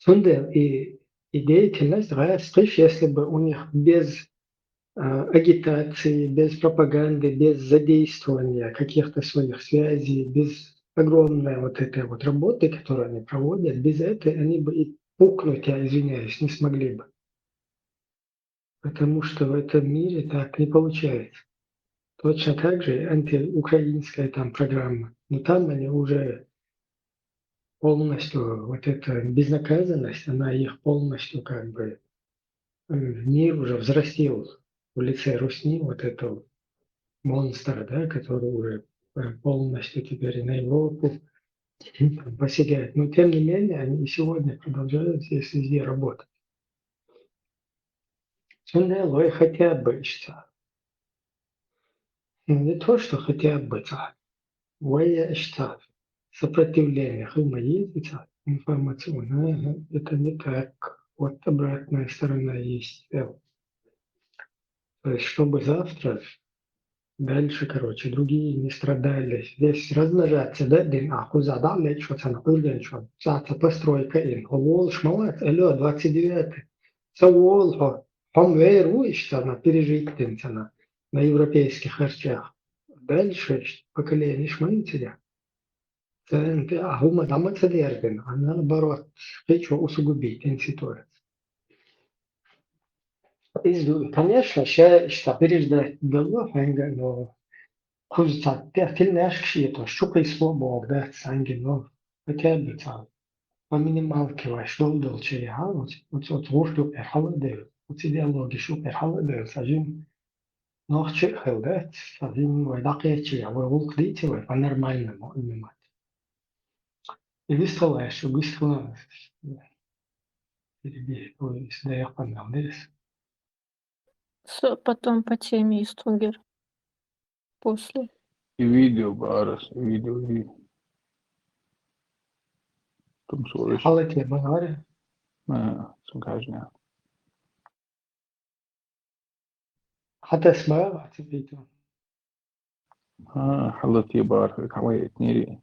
И деятельность, Райс, если бы у них без агитации, без пропаганды, без задействования каких-то своих связей, без огромной вот этой вот работы, которую они проводят, без этой они бы и пукнуть, я извиняюсь, не смогли бы. Потому что в этом мире так не получается. Точно так же антиукраинская там программа. Но там они уже полностью, вот эта безнаказанность, она их полностью как бы мир уже взрастил в лице Русни, вот этого монстра, да, который уже полностью теперь на Европу посягает. Но тем не менее, они и сегодня продолжают здесь везде работать. Лой хотя бы что. Не то, что хотя бы что. Сопротивление хымоедица информационное, это не так. Вот обратная сторона есть. То есть, чтобы завтра дальше, короче, другие не страдали. Здесь размножаться, да, дин ахузада, лечо, цанапыргенчо, цаца постройка ин. Овол шмалат, алло, 29-й. Савол, хом вейруишься пережить на европейских харчах. Дальше поколение шмаителя. А гума дамы цедерген, а наоборот, хочу усугубить ситуацию. Конечно, что переждать было, но кузца, ты знаешь, что щука и слабо, да, санги, но хотя бы там, по минималке, что долче, я, вот вушлю перхалады, вот идеологи шу перхалады, сажим, но чехал, да, сажим, вайдакечи, а вы вулкдите, вы по-нормальному, именно. И выставляешь, быстро, перебей, если я понравилось. Потом по теме Истугер. После. И видео, Барас, и видео, и там слышишь. Халате, говори. Сукажня. حتى اسمها تبيتو حلت يبار حويت نيري.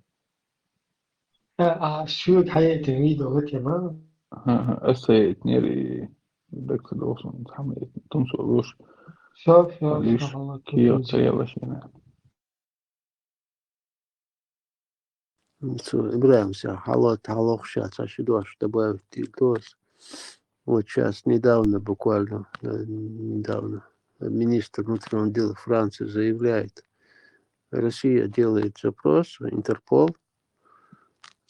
شو حياتي ميدو هتي ما أسيت نيري دك دوسن حميت تمسولوش شوف ليش الله كيو كويس تريلاش هنا. Играем все. Халат, халох сейчас, а сюда что добавить тильтос. Вот сейчас, недавно, буквально, недавно, министр внутренних дел Франции заявляет, Россия делает запрос в Интерпол.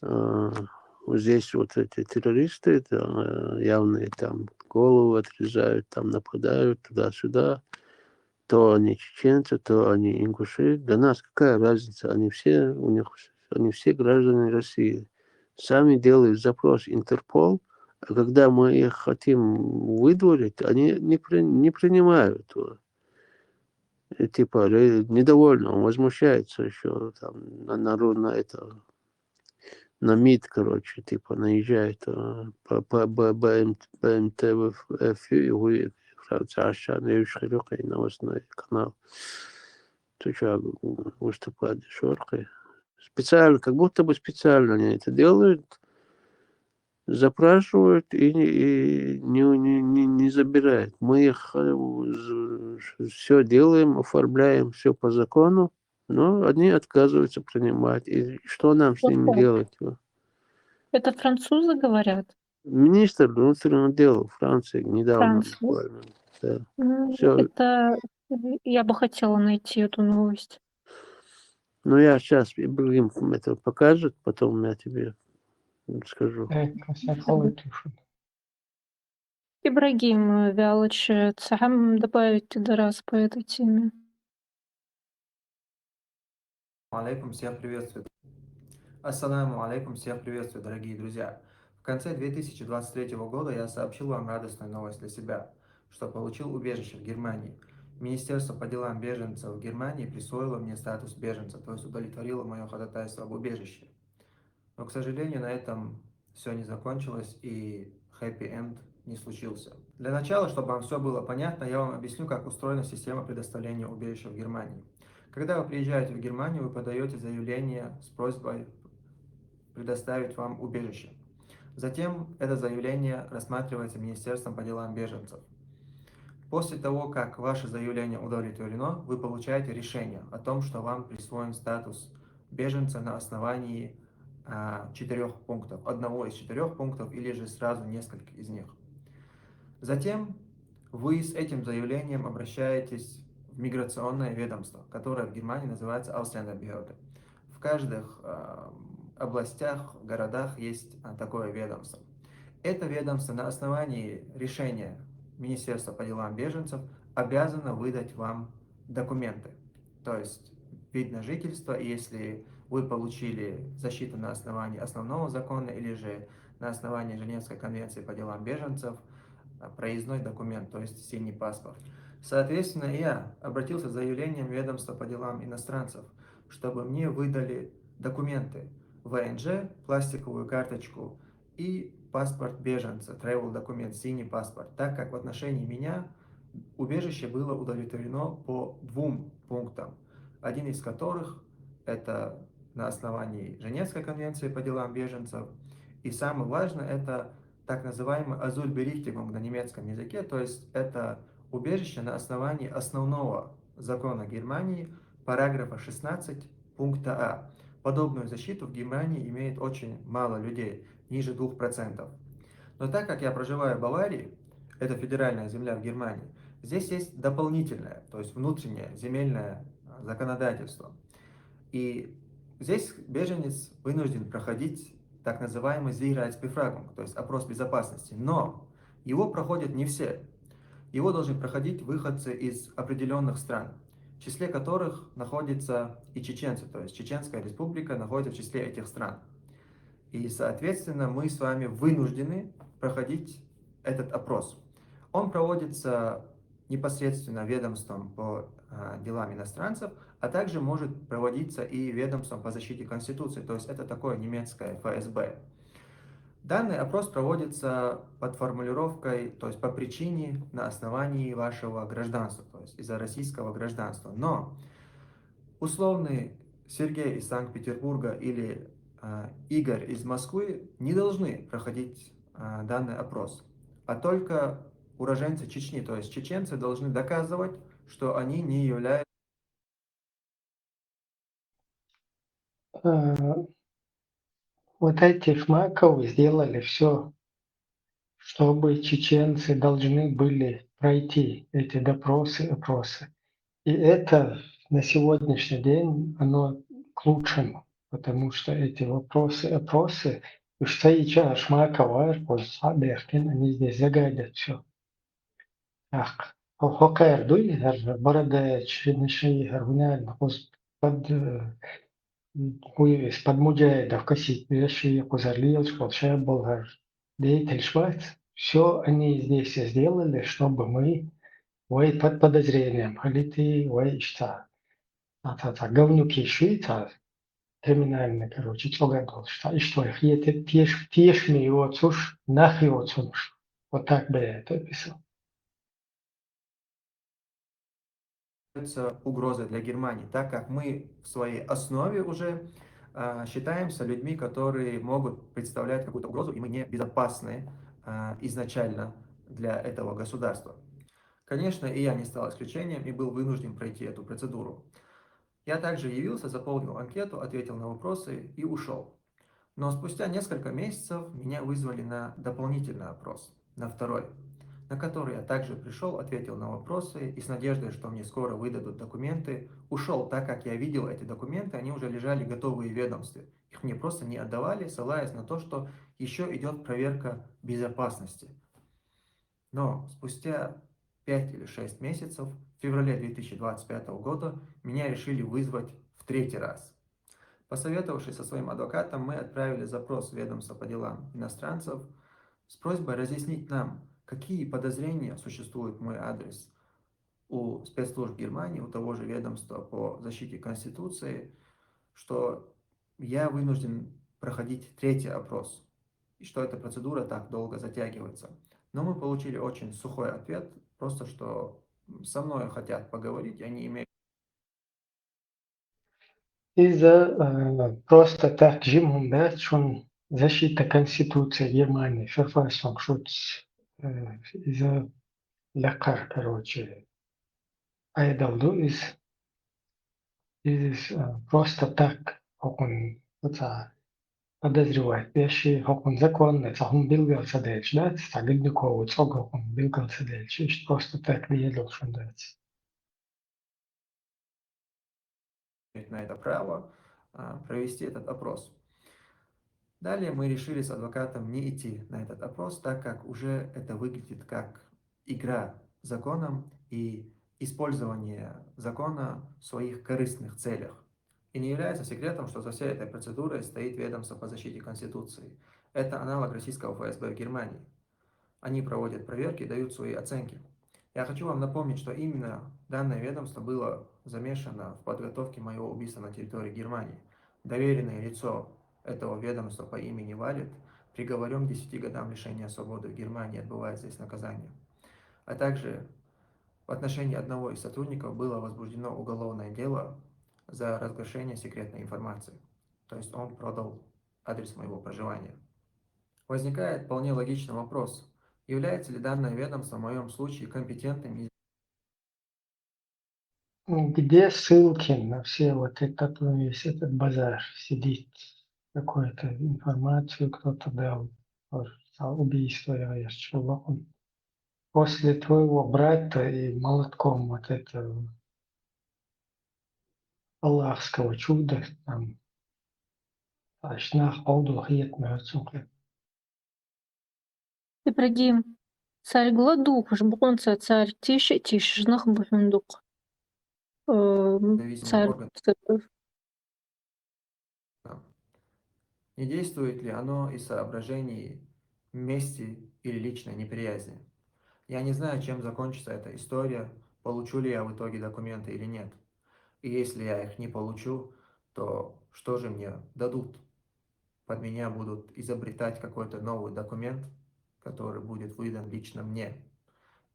Вот здесь вот эти террористы явные там голову отрезают, там нападают туда-сюда. То они чеченцы, то они ингуши. Для нас какая разница? Они все граждане России. Сами делают запрос Интерпол, а когда мы их хотим выдворить, они не принимают его. И, типа недовольны, он возмущается еще там на МИД, короче, типа наезжает по БМТ Франция, новостной канал. Ты что, выступает шоркой? Специально, как будто бы специально они это делают, запрашивают и не забирают. Мы их все делаем, оформляем, все по закону, но они отказываются принимать. И что нам с ними делать? Это французы говорят? Министр внутренних дел Франции недавно буквально. Да. Это я бы хотела найти эту новость. Ну, я сейчас Ибрагим это покажет, потом я тебе скажу. Ибрагим Вялыч, сам добавить раз по этой теме. Алейкум, всех приветствую. Ассаламу алейкум, всех приветствую, дорогие друзья. В конце 2023 года я сообщил вам радостную новость для себя, что получил убежище в Германии. Министерство по делам беженцев в Германии присвоило мне статус беженца, то есть удовлетворило мое ходатайство об убежище. Но, к сожалению, на этом все не закончилось и хэппи-энд не случился. Для начала, чтобы вам все было понятно, я вам объясню, как устроена система предоставления убежища в Германии. Когда вы приезжаете в Германию, вы подаете заявление с просьбой предоставить вам убежище. Затем это заявление рассматривается Министерством по делам беженцев. После того, как ваше заявление удовлетворено, вы получаете решение о том, что вам присвоен статус беженца на основании 4 пунктов, одного из 4 пунктов или же сразу нескольких из них. Затем вы с этим заявлением обращаетесь в миграционное ведомство, которое в Германии называется Ausländerbehörde. В каждых областях, городах есть такое ведомство. Это ведомство на основании решения Министерства по делам беженцев обязано выдать вам документы, то есть вид на жительство, если вы получили защиту на основании основного закона или же на основании Женевской конвенции по делам беженцев, проездной документ, то есть синий паспорт. Соответственно, я обратился с заявлением ведомства по делам иностранцев, чтобы мне выдали документы ВНЖ, пластиковую карточку и паспорт беженца, travel документ, синий паспорт, так как в отношении меня убежище было удовлетворено по 2 пунктам, один из которых это на основании Женевской конвенции по делам беженцев, и самое важное это так называемый Asylberechtigung на немецком языке, то есть это убежище на основании основного закона Германии, параграфа 16 пункта А. Подобную защиту в Германии имеет очень мало людей, ниже 2%. Но так как я проживаю в Баварии, это федеральная земля в Германии, здесь есть дополнительное, то есть внутреннее земельное законодательство. И здесь беженец вынужден проходить так называемый Sicherheitsbefragung, то есть опрос безопасности. Но его проходят не все. Его должны проходить выходцы из определенных стран, в числе которых находятся и чеченцы, то есть Чеченская республика находится в числе этих стран. И, соответственно, мы с вами вынуждены проходить этот опрос. Он проводится непосредственно ведомством по делам иностранцев, а также может проводиться и ведомством по защите Конституции, то есть это такое немецкое ФСБ. Данный опрос проводится под формулировкой, то есть по причине на основании вашего гражданства, то есть из-за российского гражданства. Но условный Сергей из Санкт-Петербурга или Игорь из Москвы не должны проходить данный опрос, а только уроженцы Чечни, то есть чеченцы должны доказывать, что они не являются... Вот эти Шмаковы сделали все, чтобы чеченцы должны были пройти эти опросы. И это на сегодняшний день, оно к лучшему, потому что эти опросы, уж сейчас Шмакова, они здесь загадят все. Так, Хокер дуй, борода, чиныши, гаргунян, под из-под муджаидов косить, веши, кузарлил, школша, болгар, деятель Швайц. Все они здесь сделали, чтобы мы под подозрением, халиты, что говнюки швейца, криминальные, короче, что их это тешми его цуш, нахи цуш. Вот так бы я это описал. Угрозой для Германии, так как мы в своей основе уже считаемся людьми, которые могут представлять какую-то угрозу, и мы не безопасны изначально для этого государства. Конечно, и я не стал исключением и был вынужден пройти эту процедуру. Я также явился, заполнил анкету, ответил на вопросы и ушел. Но спустя несколько месяцев меня вызвали на дополнительный опрос, на второй, на который я также пришел, ответил на вопросы и с надеждой, что мне скоро выдадут документы, ушел, так как я видел эти документы, они уже лежали готовые в ведомстве. Их мне просто не отдавали, ссылаясь на то, что еще идет проверка безопасности. Но спустя 5 или 6 месяцев, в феврале 2025 года, меня решили вызвать в 3-й раз. Посоветовавшись со своим адвокатом, мы отправили запрос в ведомство по делам иностранцев с просьбой разъяснить нам, какие подозрения существуют в мой адрес, у спецслужб Германии, у того же ведомства по защите Конституции, что я вынужден проходить третий опрос, и что эта процедура так долго затягивается. Но мы получили очень сухой ответ, просто что со мной хотят поговорить, они имеют... إذا просто ترجمهم بس شون защита Конституции Германии, Verfassung Schutz, إذا لقر короче, айдалду из просто так, как он подозревает вещи, как он законный, как он билгался дальше, да, стагидникову, как он билгался дальше, просто так не должен дать. на это право провести этот опрос. Далее мы решили с адвокатом не идти на этот опрос, так как уже это выглядит как игра законом и использование закона в своих корыстных целях. И не является секретом, что за всей этой процедурой стоит ведомство по защите Конституции. Это аналог российского ФСБ в Германии. Они проводят проверки, дают свои оценки. Я хочу вам напомнить, что именно данное ведомство было замешано в подготовке моего убийства на территории Германии. Доверенное лицо этого ведомства по имени Валет приговорен к 10 годам лишения свободы в Германии, отбывает здесь наказание. А также в отношении одного из сотрудников было возбуждено уголовное дело за разглашение секретной информации. То есть он продал адрес моего проживания. Возникает вполне логичный вопрос. Является ли данное ведомство в моем случае компетентным? Где ссылки на все вот этот, весь этот базар сидит? Какую-то информацию кто-то дал, убийство я человека. После твоего брата и молотком вот этого аллахского чуда, там, шнах, полдух, сука. Ибрагим, царь гладух, жбонца царь тише, тише, жнах бухундук. Независимый Царь орган. Не действует ли оно из соображений мести или личной неприязни? Я не знаю, чем закончится эта история, получу ли я в итоге документы или нет. И если я их не получу, то что же мне дадут? Под меня будут изобретать какой-то новый документ, который будет выдан лично мне.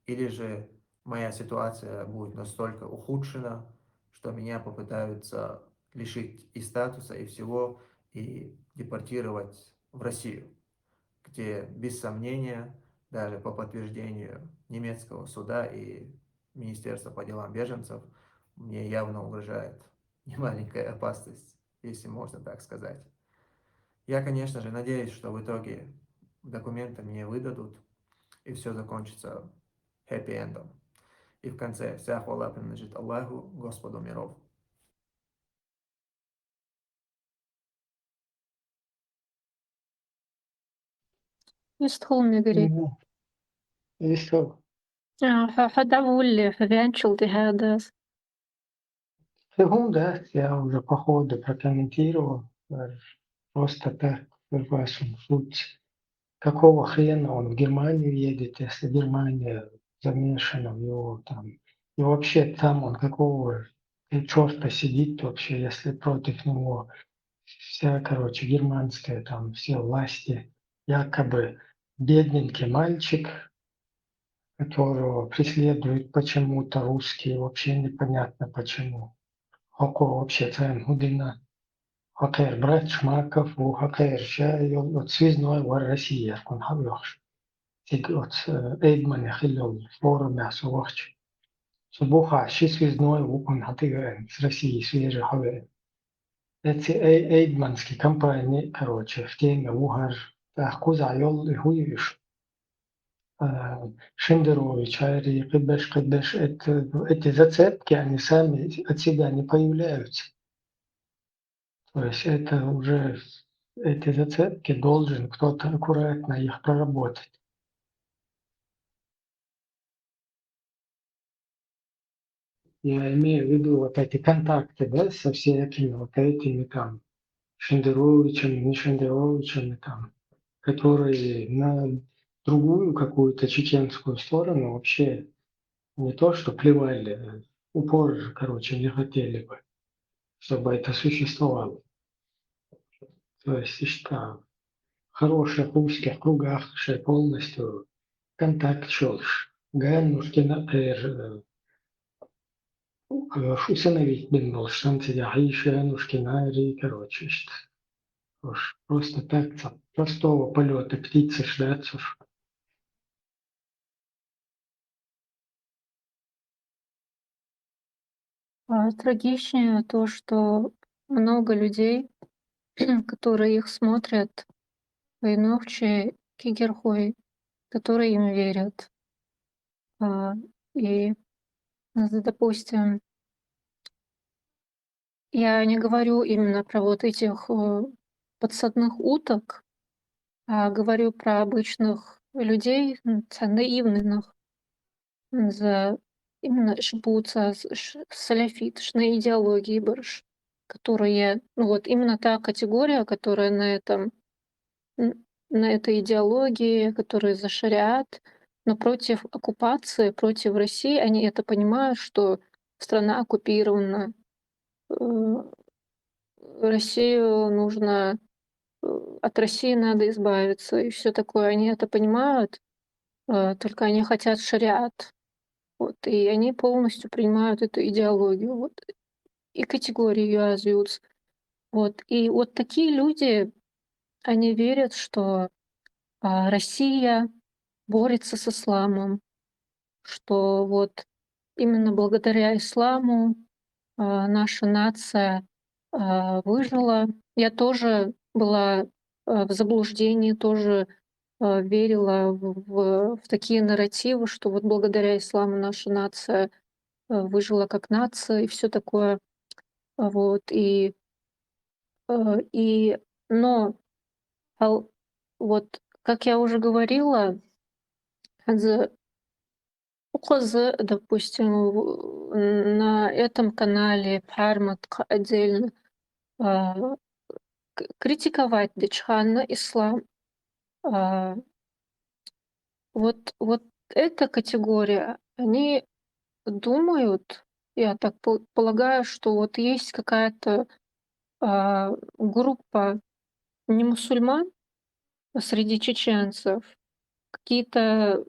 Или же моя ситуация будет настолько ухудшена, что меня попытаются лишить и статуса, и всего, и депортировать в Россию, где, без сомнения, даже по подтверждению немецкого суда и Министерства по делам беженцев, мне явно угрожает немаленькая опасность, если можно так сказать. Я, конечно же, надеюсь, что в итоге документы мне выдадут, и все закончится хэппи-эндом. И в конце вся хвала принадлежит Аллаху, Господу миров. يستخل مجري. Еще حدا بقول فيانشل دي هذا. фигу, да, я уже по ходу прокомментировал, просто так, в вашем случае. Какого хрена он в Германию едет, если Германия замешана в его там. И вообще там он какого черта сидит вообще, если против него вся, короче, германская там, все власти. Якобы бедненький мальчик, которого преследуют почему-то русские, вообще непонятно почему. Какого вообще цен Гудина? Хакер брат Шмаков, у Хакер Шай, от связной в России, он хавьёш. От Эйдман Хиллел, форум Ясуахч. Субуха, ши связной, он хатыган с России, свежий хавер. Эти эйдманские компании, короче, в теме Ухар, Ахкуза Йол и Хуевиш. Шендерович, Айри, Кыбеш, эти зацепки, они сами от себя не появляются. То есть это уже, эти зацепки должен кто-то аккуратно их проработать. Я имею в виду вот эти контакты, да, со всякими вот этими там Шендеровичами, не Шендеровичами там, которые на другую какую-то чеченскую сторону вообще не то, что плевали, упор, короче, не хотели бы, чтобы это существовало. То есть, в хороших узких кругах, что полностью контакт шелш. Ганушкина усыновить бен шансы яхиши Ганушкина короче, уж просто так, простого полета птицы ждаться. Трагичнее то, что много людей, которые их смотрят, войновче кигерхой, которые им верят. А, И, допустим, я не говорю именно про вот этих подсадных уток, а говорю про обычных людей, наивных, за именно шбуца, саляфит, на идеологии барыш, которые, ну вот именно та категория, которая на этой идеологии, которая за шариат, но против оккупации, против России, они это понимают, что страна оккупирована, э, Россию нужно, от России надо избавиться и все такое. Они это понимают, только они хотят шариат. Вот, и они полностью принимают эту идеологию, вот, и категорию юазюц. Вот, и вот такие люди, они верят, что Россия борется с исламом, что вот именно благодаря исламу наша нация выжила. Я тоже была в заблуждении, тоже верила в такие нарративы, что вот благодаря исламу наша нация выжила как нация и все такое. Вот, и но ал вот, как я уже говорила, з укозы, допустим, на этом канале Парматка отдельно, а, критиковать дычханно ислам. А, вот эта категория, они думают, я так полагаю, что вот есть какая-то группа не мусульман среди чеченцев, какие-то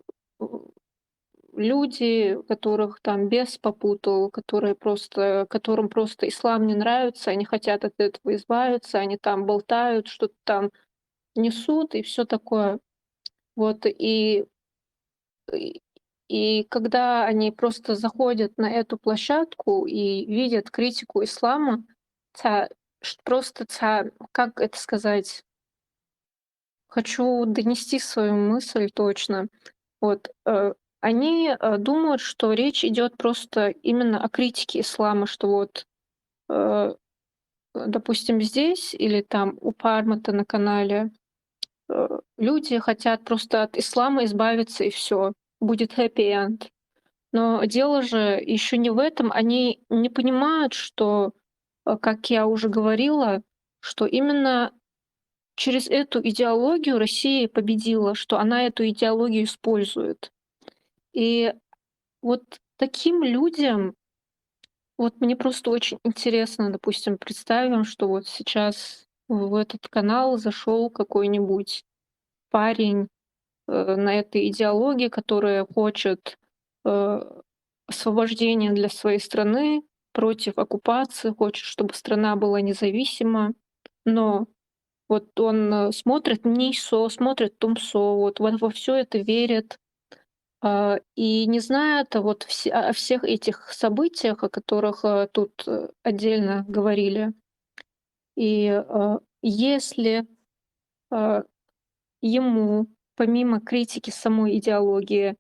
люди, которых там бес попутал, которым просто ислам не нравится, они хотят от этого избавиться, они там болтают, что-то там несут и все такое. Вот и и когда они просто заходят на эту площадку и видят критику ислама, просто как это сказать? Хочу донести свою мысль точно. Вот, они, думают, что речь идет просто именно о критике ислама, что вот, э, допустим, здесь или там у Пармата на канале, люди хотят просто от ислама избавиться и все, будет happy end. Но дело же еще не в этом. Они не понимают, что, как я уже говорила, что именно через эту идеологию Россия победила, что она эту идеологию использует. И вот таким людям, вот мне просто очень интересно, допустим, представим, что вот сейчас в этот канал зашел какой-нибудь парень на этой идеологии, которая хочет э, освобождения для своей страны, против оккупации, хочет, чтобы страна была независима, но вот он смотрит НИСО, смотрит ТУМСО, вот во все это верит, и не знает вот о всех этих событиях, о которых тут отдельно говорили. И если э, ему, помимо критики самой идеологии,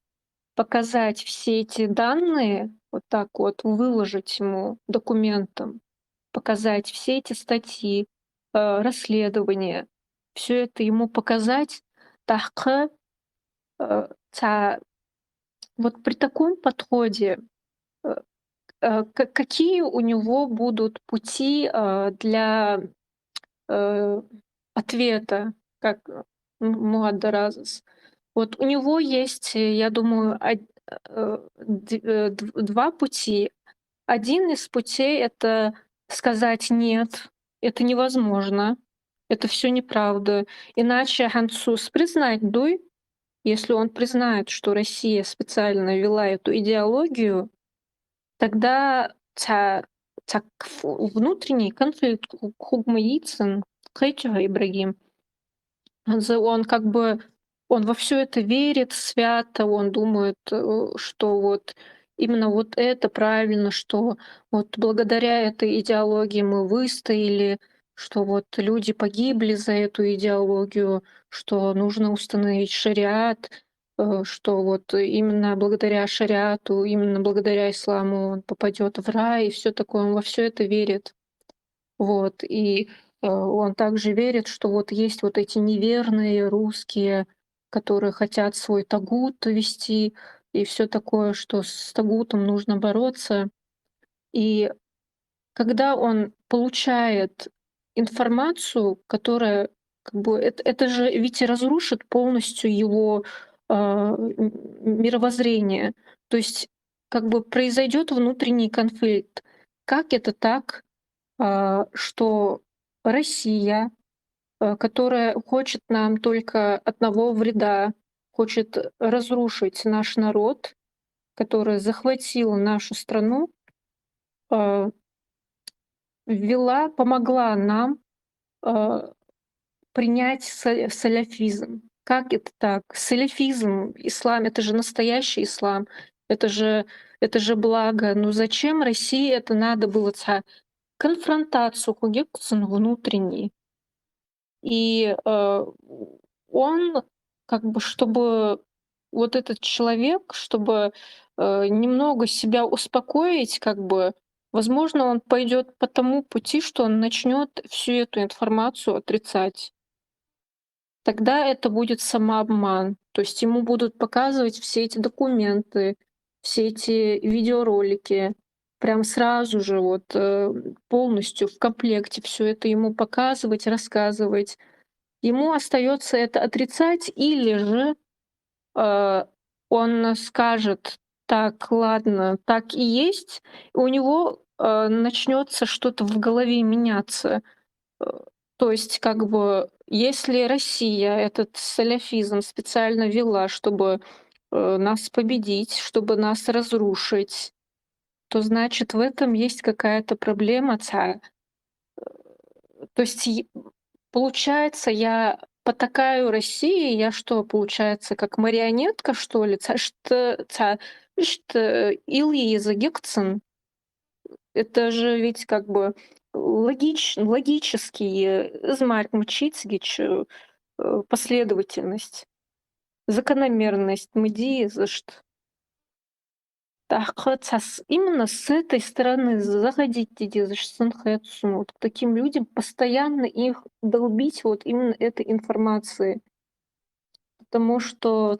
показать все эти данные, вот так вот выложить ему документом, показать все эти статьи, расследования, все это ему показать, тахкы, вот при таком подходе, э, какие у него будут пути для ответа, как Муаддаразис? Вот у него есть, я думаю, два пути. Один из путей — это сказать «нет», это невозможно, это все неправда. Иначе Хансус признать дуй, если он признает, что Россия специально ввела эту идеологию, тогда внутренний конфликт Хугмаицын, Хэтчева Ибрагим, он как бы он во все это верит свято, он думает, что вот именно вот это правильно, что вот благодаря этой идеологии мы выстояли, что вот люди погибли за эту идеологию, что нужно установить шариат, что вот именно благодаря шариату, именно благодаря исламу он попадет в рай и все такое. Он во все это верит. Вот. И он также верит, что вот есть вот эти неверные русские, которые хотят свой тагут вести и все такое, что с тагутом нужно бороться. И когда он получает информацию, которая как бы это же ведь и разрушит полностью его мировоззрение. То есть как бы произойдет внутренний конфликт. Как это так, что Россия, которая хочет нам только одного вреда, хочет разрушить наш народ, которая захватила нашу страну, помогла нам принять салафизм. Как это так? Салафизм, ислам — это же настоящий ислам, это же благо. Но зачем России это надо было? Конфронтацию Хугекцен внутренний. И он как бы, чтобы вот этот человек, чтобы немного себя успокоить, как бы, возможно, он пойдет по тому пути, что он начнет всю эту информацию отрицать. Тогда это будет самообман. То есть ему будут показывать все эти документы, все эти видеоролики, прям сразу же вот полностью в комплекте все это ему показывать, рассказывать. Ему остается это отрицать, или же он скажет: так, ладно, так и есть, и у него начнется что-то в голове меняться. То есть, как бы, если Россия этот салафизм специально вела, чтобы нас победить, чтобы нас разрушить, то значит в этом есть какая-то проблема. То есть получается, я потакаю России, я что, получается, как марионетка, что ли? Илли Загекцен. Это же ведь как бы логический измарь мчицгич, последовательность, закономерность, мдиезышт. Так, именно с этой стороны заходить вот к таким людям, постоянно их долбить вот именно этой информацией. Потому что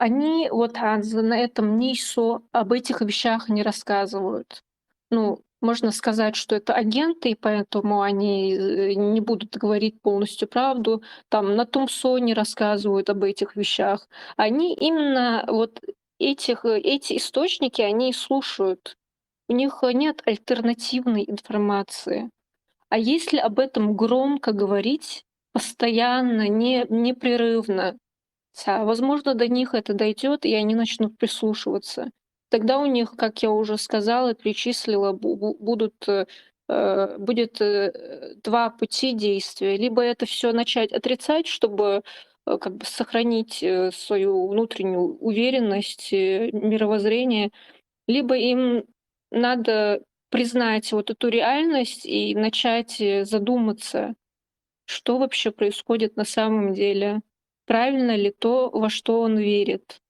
они вот на этом НИСО об этих вещах не рассказывают. Ну, можно сказать, что это агенты, и поэтому они не будут говорить полностью правду. Там на Тумсо не рассказывают об этих вещах. Они именно вот эти источники, они слушают. У них нет альтернативной информации. А если об этом громко говорить, постоянно, непрерывно, возможно, до них это дойдет, и они начнут прислушиваться. Тогда у них, как я уже сказала, перечислила, будет два пути действия. Либо это все начать отрицать, чтобы как бы сохранить свою внутреннюю уверенность, мировоззрение, либо им надо признать вот эту реальность и начать задуматься, что вообще происходит на самом деле. Правильно ли то, во что он верит?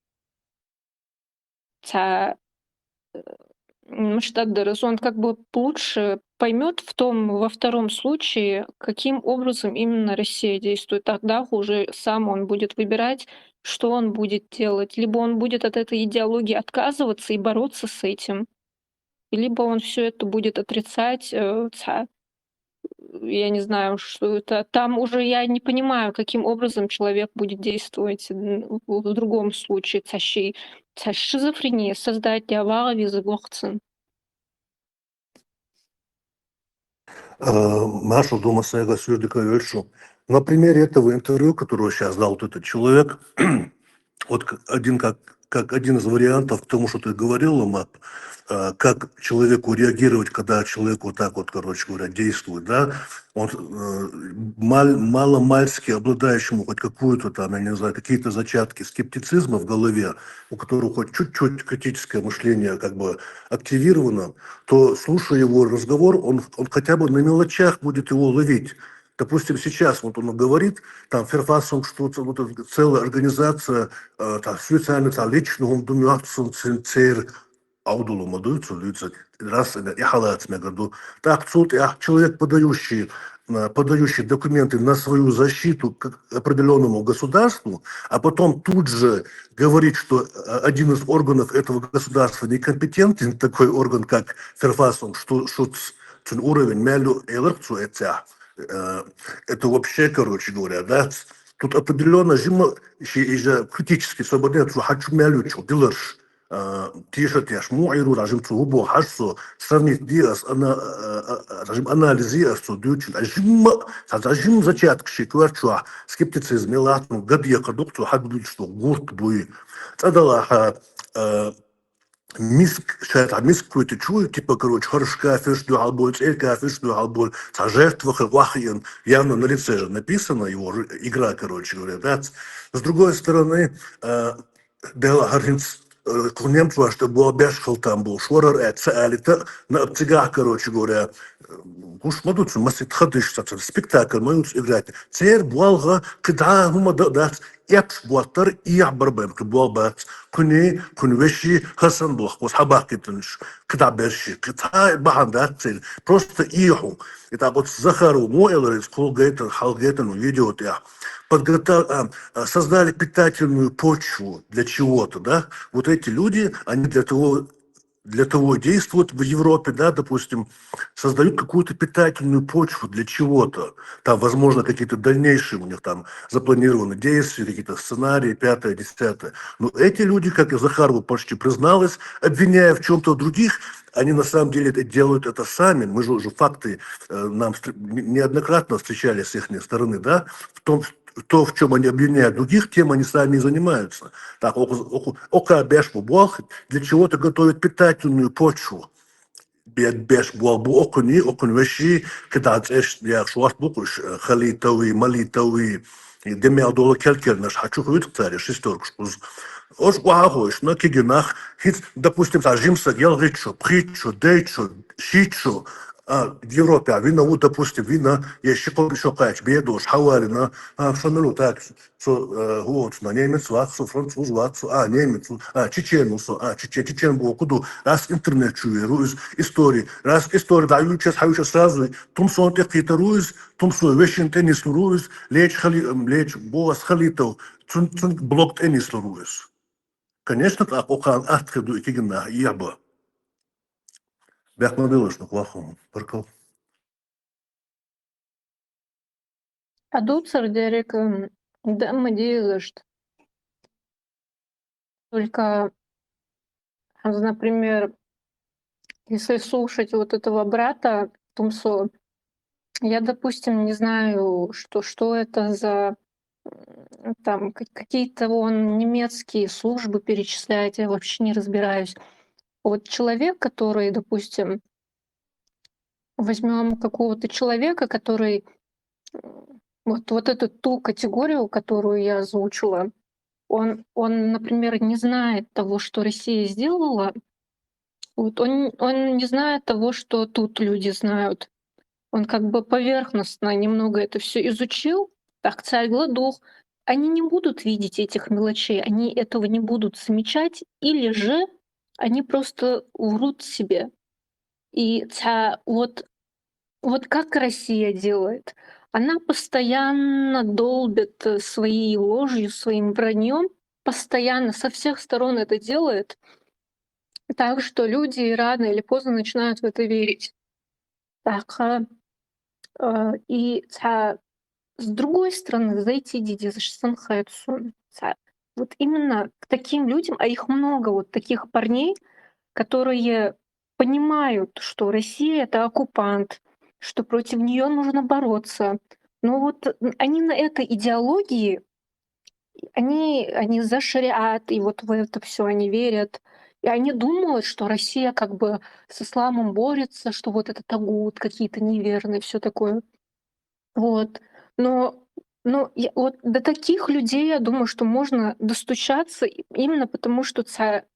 Мштаддарас, он как бы лучше поймет во втором случае, каким образом именно Россия действует. Тогда уже сам он будет выбирать, что он будет делать. Либо он будет от этой идеологии отказываться и бороться с этим, либо он все это будет отрицать. я не знаю, что это. Там уже я не понимаю, каким образом человек будет действовать в другом случае. Шизофрения, создать диавара визы. Маша дома Сайга Сюрдика Вельшу. На примере этого интервью, которое сейчас дал вот этот человек, вот как один из вариантов к тому, что ты говорил, Мап, как человеку реагировать, когда человек вот так вот, короче говоря, действует, да, он мало-мальски обладающему хоть какую-то там, я не знаю, какие-то зачатки скептицизма в голове, у которого хоть чуть-чуть критическое мышление как бы активировано, то, слушая его разговор, он хотя бы на мелочах будет его ловить. Допустим, сейчас вот он говорит, там, Ферфасом, что вот целая организация, там, специально, там, личного, думаю, аудулу мадуются, раз и халат году. Так, человек, подающий документы на свою защиту к определенному государству, а потом тут же говорит, что один из органов этого государства некомпетентен, такой орган, как Ферфасом, что уровень мелю это вообще, короче говоря, да, тут определенно зима критически свободен, что хочу мелю, что делаешь. Тише, муиру, режим цугубо, хашсо, сравнить диас, режим анализа, что дючит, режим зачаток, шикварчуа, скептицизм, латну, гадья кадукту, хадбуль, что гурт буи. Цадалаха, миск какой-то чует, типа, короче, хорошо кафеш, дуалболь, цель кафеш, дуалболь, жертва, вахиен, явно на лице же написано его игра, короче говоря, да. С другой стороны, Дела Харинц, немцу, что был бешхал там был, шворар, это на обтягах, короче говоря, уж мадутся, масит ходишь, спектакль, мы играть. Цер, буалга, когда гума дат, эпш, буатар, и абарбем, буалбат, кунвеши, хасан блах, вот хабакитнш, когда берши, когда бахандат цель, просто иху. Это вот Захару Мойлер из Колгейтен, Халгейтен, видео, создали питательную почву для чего-то, да, вот эти люди, они для того действуют в Европе, да, допустим, создают какую-то питательную почву для чего-то, там, возможно, какие-то дальнейшие у них там запланированы действия, какие-то сценарии, 5-е, 10-е, но эти люди, как и Захарова почти призналась, обвиняя в чем-то других, они на самом деле делают это сами, мы же уже факты нам неоднократно встречали с их стороны, да, то, в чем они обвиняют других, тем они сами и занимаются. Так, для чего-то готовят питательную почву. Беш буалбу окуни вещи, когда я шуас букуш, халитови, малитови, демя дола келкер наш хочу ходить царь, шестерку. Ош гуахош, на кигенах, допустим, зажимся, ел речу, притчу, дейчу, щичу, в Европе, а вина, вот, допустим, вина, еще кач, бедош, хаварина, шамелу, так, вот, на немец, ватсу, француз, ватсу, немец, чеченусу, чечен был, куда, раз интернет чую, истории, раз история, даю сейчас сразу, тумсон какие-то руис, тумсон вещи теннис руис, лечь бос халитов, блок теннис руис. Конечно, так, окан атхеду и кигна, яба. Бяхмадылыш, ну, плохому, паркал. Адуцер Дерек, да, мы делаешь. Только, например, если слушать вот этого брата Тумсо, я, допустим, не знаю, что это за там какие-то он немецкие службы перечисляет, я вообще не разбираюсь. Вот человек, который, допустим, возьмем какого-то человека, который вот эту ту категорию, которую я озвучила, он, например, не знает того, что Россия сделала. Вот он не знает того, что тут люди знают. Он как бы поверхностно немного это все изучил. Так, царь Гладух. Они не будут видеть этих мелочей, они этого не будут замечать, или же они просто врут себе. И вот как Россия делает? Она постоянно долбит своей ложью, своим враньем, постоянно со всех сторон это делает, так что люди рано или поздно начинают в это верить. Так, И с другой стороны, зайти диди за Шсанхэцу. Вот именно к таким людям, а их много, вот таких парней, которые понимают, что Россия — это оккупант, что против нее нужно бороться. Но вот они на этой идеологии, они за шариат, и вот в это все они верят. И они думают, что Россия как бы с исламом борется, что вот это тагут, какие-то неверные, все такое. Вот. Но вот до таких людей, я думаю, что можно достучаться именно потому, что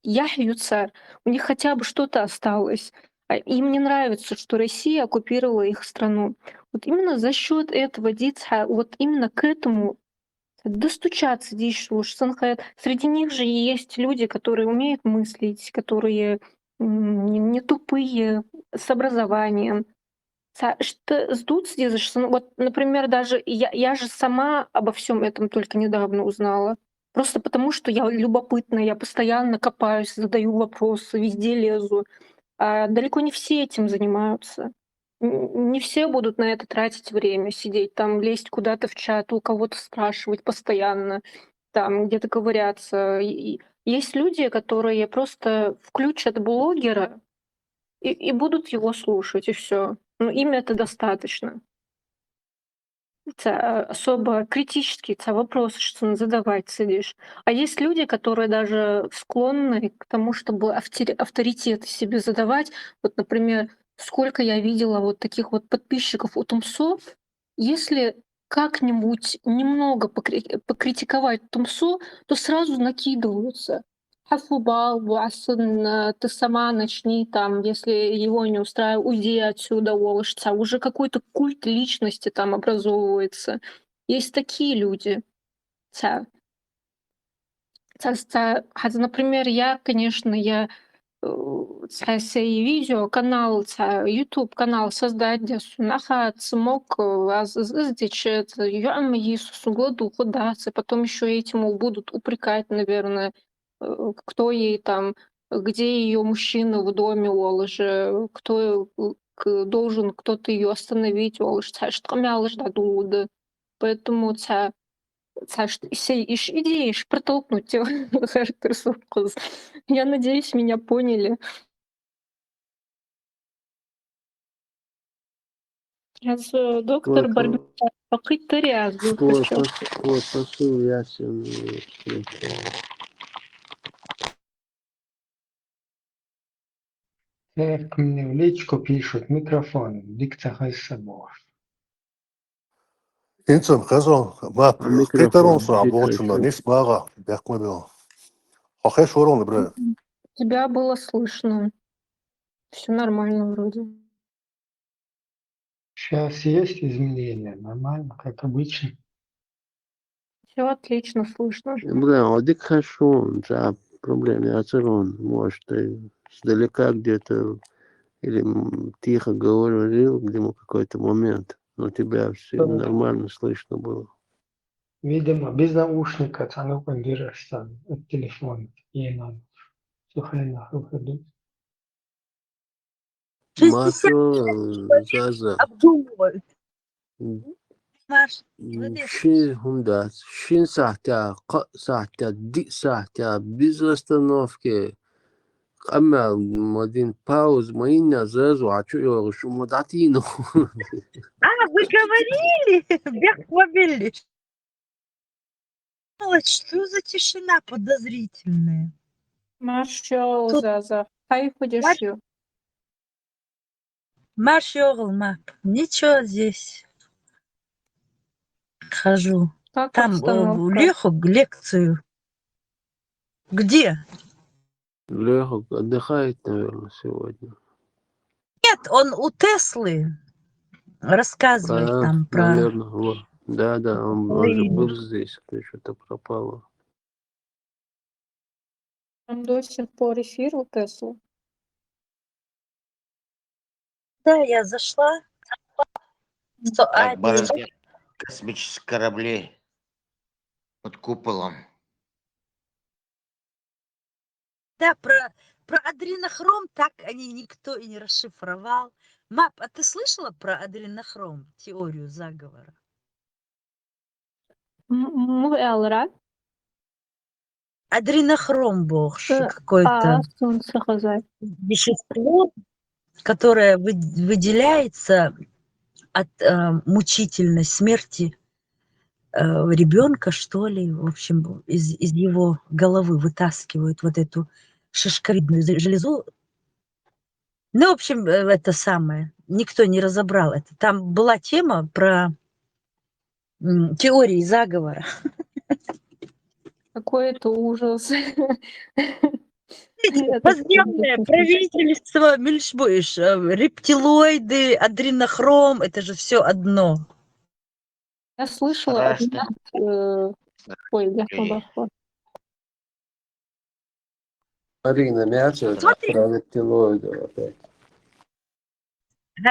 Яхью царь, у них хотя бы что-то осталось. Им не нравится, что Россия оккупировала их страну. Вот именно за счет этого вот именно к этому достучаться Среди них же есть люди, которые умеют мыслить, которые не тупые, с образованием. Что сдутся вот, например, даже я же сама обо всем этом только недавно узнала. Просто потому, что я любопытная, я постоянно копаюсь, задаю вопросы, везде лезу. А далеко не все этим занимаются. Не все будут на это тратить время, сидеть там, лезть куда-то в чат, у кого-то спрашивать постоянно, там где-то ковыряться. Есть люди, которые просто включат блогера и будут его слушать, и все. Ну, им это достаточно. Особо критические вопросы, что задавать сидишь. А есть люди, которые даже склонны к тому, чтобы авторитеты себе задавать. Вот, например, сколько я видела вот таких вот подписчиков у тумсов, если как-нибудь немного покритиковать тумсу, то сразу накидываются. Хафубал, Буасан, ты сама начни там, если его не устраивает, уйди отсюда, Волошца. Уже какой-то культ личности там образовывается. Есть такие люди. Например, я, конечно, сей видео канал, YouTube канал создать, где сунаха смог здесь Иисусу году худаться, потом еще этим будут упрекать, наверное, кто ей там, где ее мужчина в доме, олже, кто должен кто-то ее остановить, олж, что мялж дадут. Поэтому идеешь протолкнуть характер совхоз. Я надеюсь, меня поняли. Доктор Барбита, покыть рязду хочу. Посыл ясен. Как мне в личку пишут, микрофон, дикция хайсабов. Инцем хазон, ма Микрофон, кейтерон са обочина, прекращу. не спага, бяхмабил. Хохеш ворон, бре. Тебя было слышно. Все нормально вроде. Сейчас есть изменения, нормально, как обычно. Все отлично слышно. Бля, дик хорошо, да, проблем не оцелон. Может, ты сдалека где-то или тихо говорил, где какой-то момент, но тебя все нормально слышно было. Видимо, без наушника, цану поддерживается от телефона. И надо. Слухай на выходу. 60 Заза. обдумывают. Шин сахтя, ди сахтя, без остановки. أما один пауз, моина зазу, а что я шо модатину. Вы говорили? Бяхмобили. Что за тишина подозрительная? Маршал Тут- Заза. Хай ходишь. Маш мап. Ничего здесь. Хожу. Как Там обстановка? Леху лекцию. Где? Леха отдыхает, наверное, сегодня. Нет, он у Теслы рассказывает там про... Наверное, вот. Да, он же был здесь, что-то пропало. Там до сих пор эфир у Теслы. Да, я зашла. Как бороздят космические корабли под куполом. Да, про адренохром так никто и не расшифровал. Мап, а ты слышала про адренохром, теорию заговора? Элра. Адренохром, какое-то вещество, которое выделяется от мучительной смерти ребенка, что ли, в общем, из его головы вытаскивают вот эту шишковидную железу. Ну, в общем, это самое. Никто не разобрал это. Там была тема про теории заговора. Какой это ужас. Подземное правительство, рептилоиды, адренохром, это же все одно. Я слышала ой, я подошла. Марина Мячева про рептилоидов опять.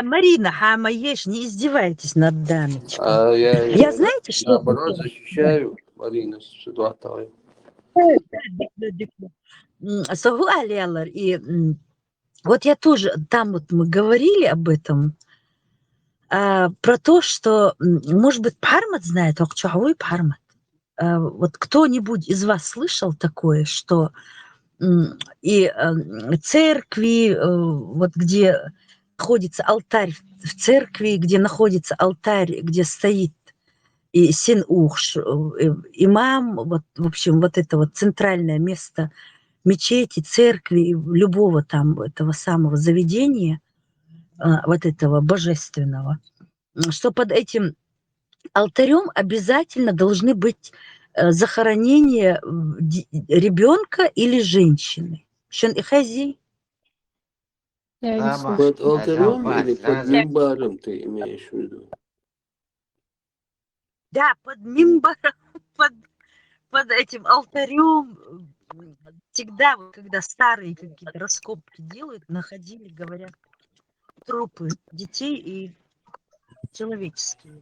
Марина Хамаеш, не издевайтесь над дамочкой. Я знаете, что... Наоборот, защищаю Марину Сидуатовой. Согласна, и вот я тоже, там вот мы говорили об этом, про то, что, может быть, Пармат знает, Окчуавой Пармат. Вот кто-нибудь из вас слышал такое, что и церкви, вот где находится алтарь, в церкви, где находится алтарь, где стоит и Син-Ухш, имам, вот, в общем, вот это вот центральное место мечети, церкви, любого там этого самого заведения, вот этого божественного, что под этим алтарем обязательно должны быть захоронения ребенка или женщины. Шен и хази. Под алтарем или под мимбаром ты имеешь в виду? Да, под мимбаром, под этим алтарем. Всегда, когда старые какие-то раскопки делают, находили, говорят, трупы детей и человеческие.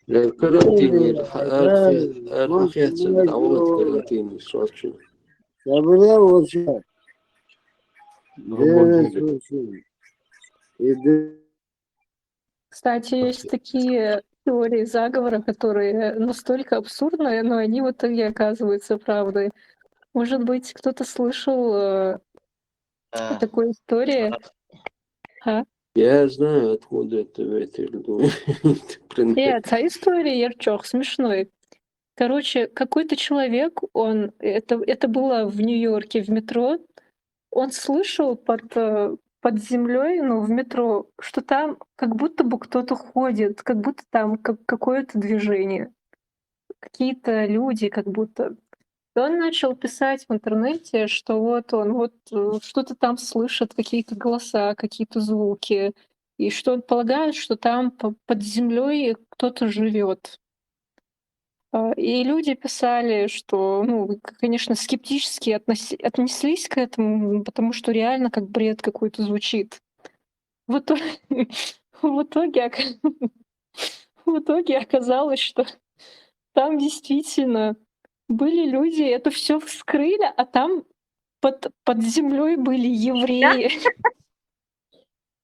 Карантин, архитектор, а карантин, сочи. Кстати, есть такие теории заговора, которые настолько абсурдные, но они в итоге оказываются правдой. Может быть, кто-то слышал о такой истории? Я знаю, откуда это в этой Нет, а история Ярчох смешной. Короче, какой-то человек, это было в Нью-Йорке в метро, он слышал под землей, ну, в метро, что там как будто бы кто-то ходит, как будто там какое-то движение, какие-то люди, как будто. И он начал писать в интернете, что вот он что-то там слышит, какие-то голоса, какие-то звуки, и что он полагает, что там под землей кто-то живет. И люди писали, что, ну, конечно, скептически отнеслись к этому, потому что реально как бред какой-то звучит. В итоге оказалось, что там действительно были люди, это все вскрыли, а там под землей были евреи.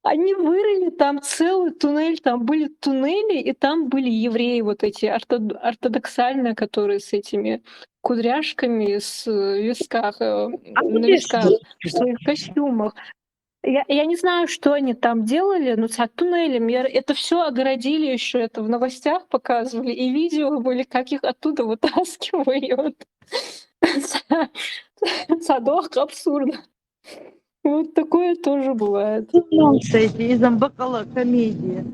Они вырыли там целый туннель, там были туннели, и там были евреи вот эти ортодоксальные, которые с этими кудряшками на висках, в своих костюмах. Я не знаю, что они там делали, но с туннелем это все огородили еще, это в новостях показывали, и видео были, как их оттуда вытаскивают. Садок абсурдно. Вот такое тоже бывает. Из Амбакала комедия.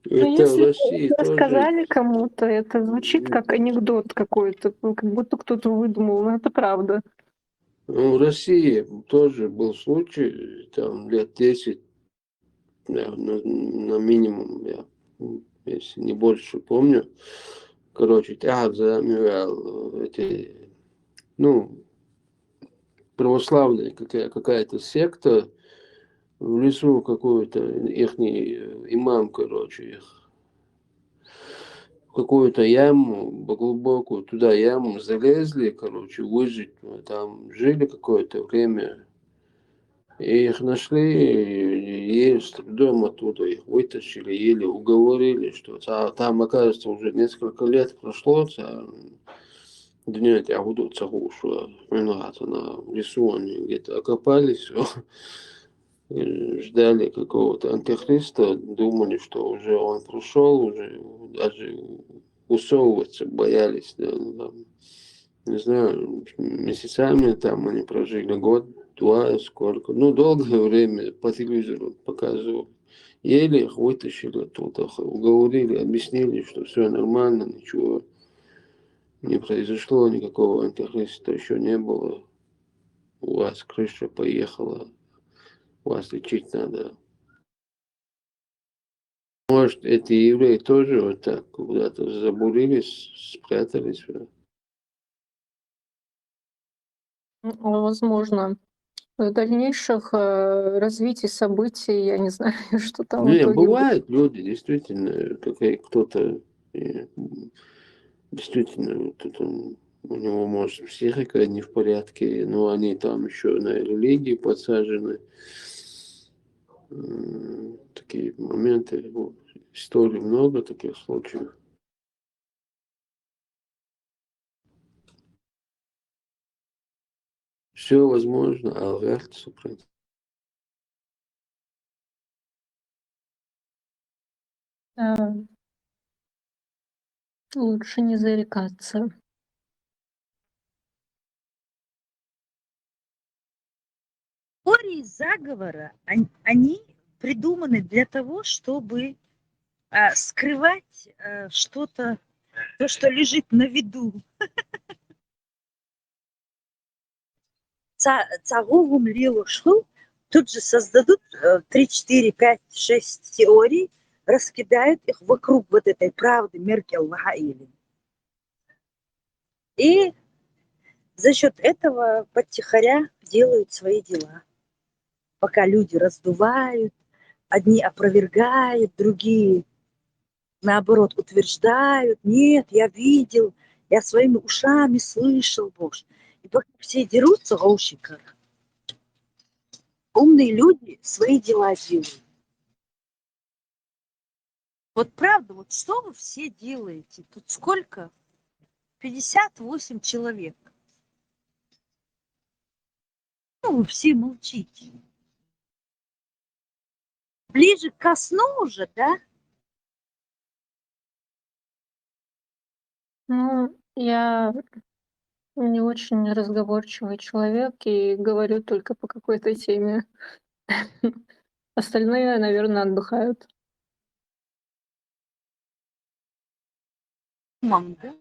Ну, если рассказали кому-то, это звучит как анекдот какой-то, как будто кто-то выдумал, но это правда. В России тоже был случай, там лет 10, на минимум, я, если не больше помню. Короче, эти, ну, православная какая-то секта, в лесу какой-то ихний имам, короче, их какую-то яму глубокую, туда яму залезли, короче, выжить. Там жили какое-то время. И их нашли, и с трудом оттуда их вытащили, еле уговорили, что там, оказывается, уже несколько лет прошло, дня тягуду цагушу, на в лесу они где-то окопались, ждали какого-то антихриста, думали, что уже он пришел, уже даже усовываться боялись, да, там, не знаю, месяцами там они прожили, год, два, сколько, ну, долгое время по телевизору показывал. Еле их вытащили оттуда, уговорили, объяснили, что все нормально, ничего не произошло, никакого антихриста еще не было. У вас крыша поехала, вас лечить надо. Может, эти евреи тоже вот так куда-то забурились, спрятались. Возможно, в дальнейших развитии событий, я не знаю, что там в Не, итоге будет. бывают люди, действительно, кто-то действительно вот у него, может, психика не в порядке, но они там еще на религии подсажены. Такие моменты, в истории много таких случаев. Все возможно, а вряд ли сопротивляться. Лучше не зарекаться. Теории заговора, они придуманы для того, чтобы скрывать что-то, то, что лежит на виду. Цаговым лилушку тут же создадут 3, 4, 5, 6 теорий, раскидают их вокруг вот этой правды Меркель Вагаили. И за счет этого подтихаря делают свои дела. Пока люди раздувают, одни опровергают, другие, наоборот, утверждают. Нет, я видел, я своими ушами слышал, Боже. И пока все дерутся, гаушиках, умные люди свои дела делают. Вот правда, вот что вы все делаете? Тут сколько? 58 человек. Ну, вы все молчите. Ближе ко сну уже, да? Ну, я не очень разговорчивый человек и говорю только по какой-то теме. Остальные, наверное, отдыхают. Мам, да?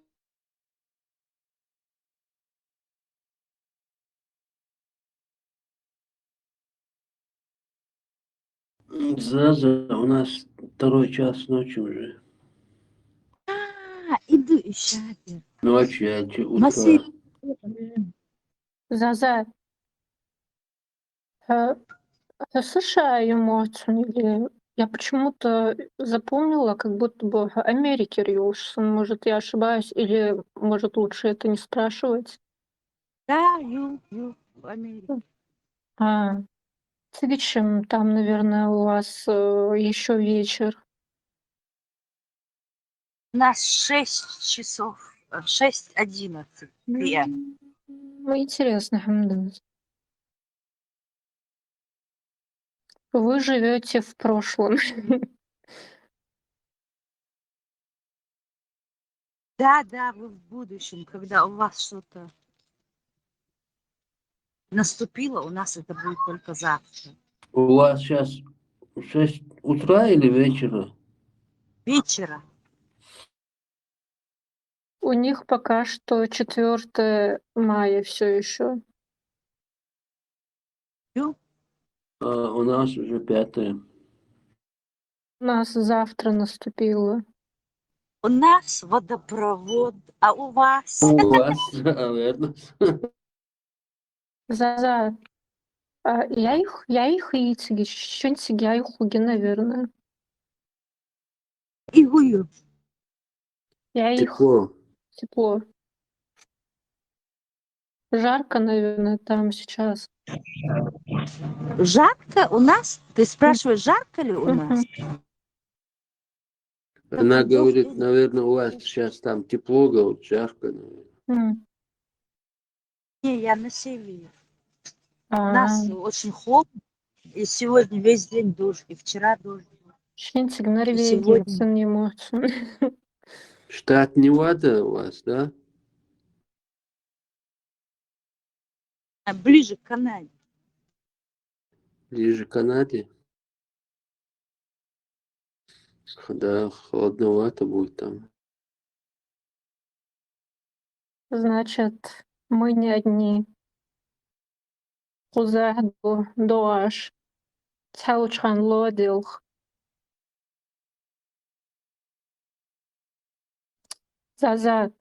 Заза, у нас 2 час ночи уже. Иду еще. Ночи, утро. Маси. Заза, ты слышала эмоцию? Или я почему-то запомнила, как будто бы Америки Риушсон. Может, я ошибаюсь? Или, может, лучше это не спрашивать? Да, в Америке. Вечером там, наверное, у вас еще вечер. У нас 6 часов, 6:11 p.m. Интересно, Хамдан. Вы живете в прошлом. Да, вы в будущем, когда у вас что-то наступило, у нас это будет только завтра. У вас сейчас 6 утра или вечера? Вечера. У них пока что 4 мая все еще. У нас уже 5. У нас завтра наступило. У нас водопровод, а у вас? У вас, наверное. За. Я их яйцеги, что-нибудь я их хуги, наверное. Игую. Я их... Тепло. Тепло. Жарко, наверное, там сейчас. Жарко у нас? Ты спрашиваешь, жарко ли у нас? Она Такой говорит, дождь. наверное, у вас сейчас там тепло, говорит, жарко, наверное. Не, я на севере. У А, нас очень холодно. И сегодня весь день дождь. И вчера дождь. Шинцик И Норвегии, сегодня сын не может. Штат Невада у вас, да? ближе к Канаде. Ближе к Канаде? Да, холодновато будет там. Значит, мы не одни. Хузахду доаш. Цаучхан лодилх. Заза.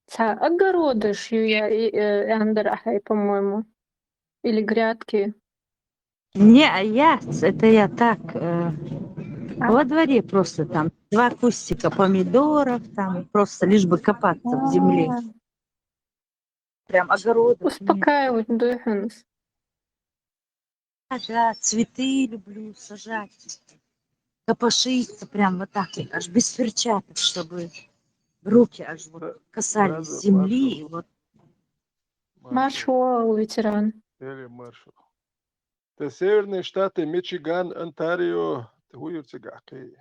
Ца огороды шьюя Андерахай, по-моему. Или грядки. Не, это я так во дворе просто там 2 кустика помидоров, там просто лишь бы копаться в земле. Прям огородов нет. Успокаивать дыханс. Да, цветы люблю сажать. Копошиться прям вот так, аж без перчаток, чтобы руки аж вот касались земли. И вот. Маршал, ветеран. Или маршал. Это северные штаты, Мичиган, Онтарио, Хуюцегахи.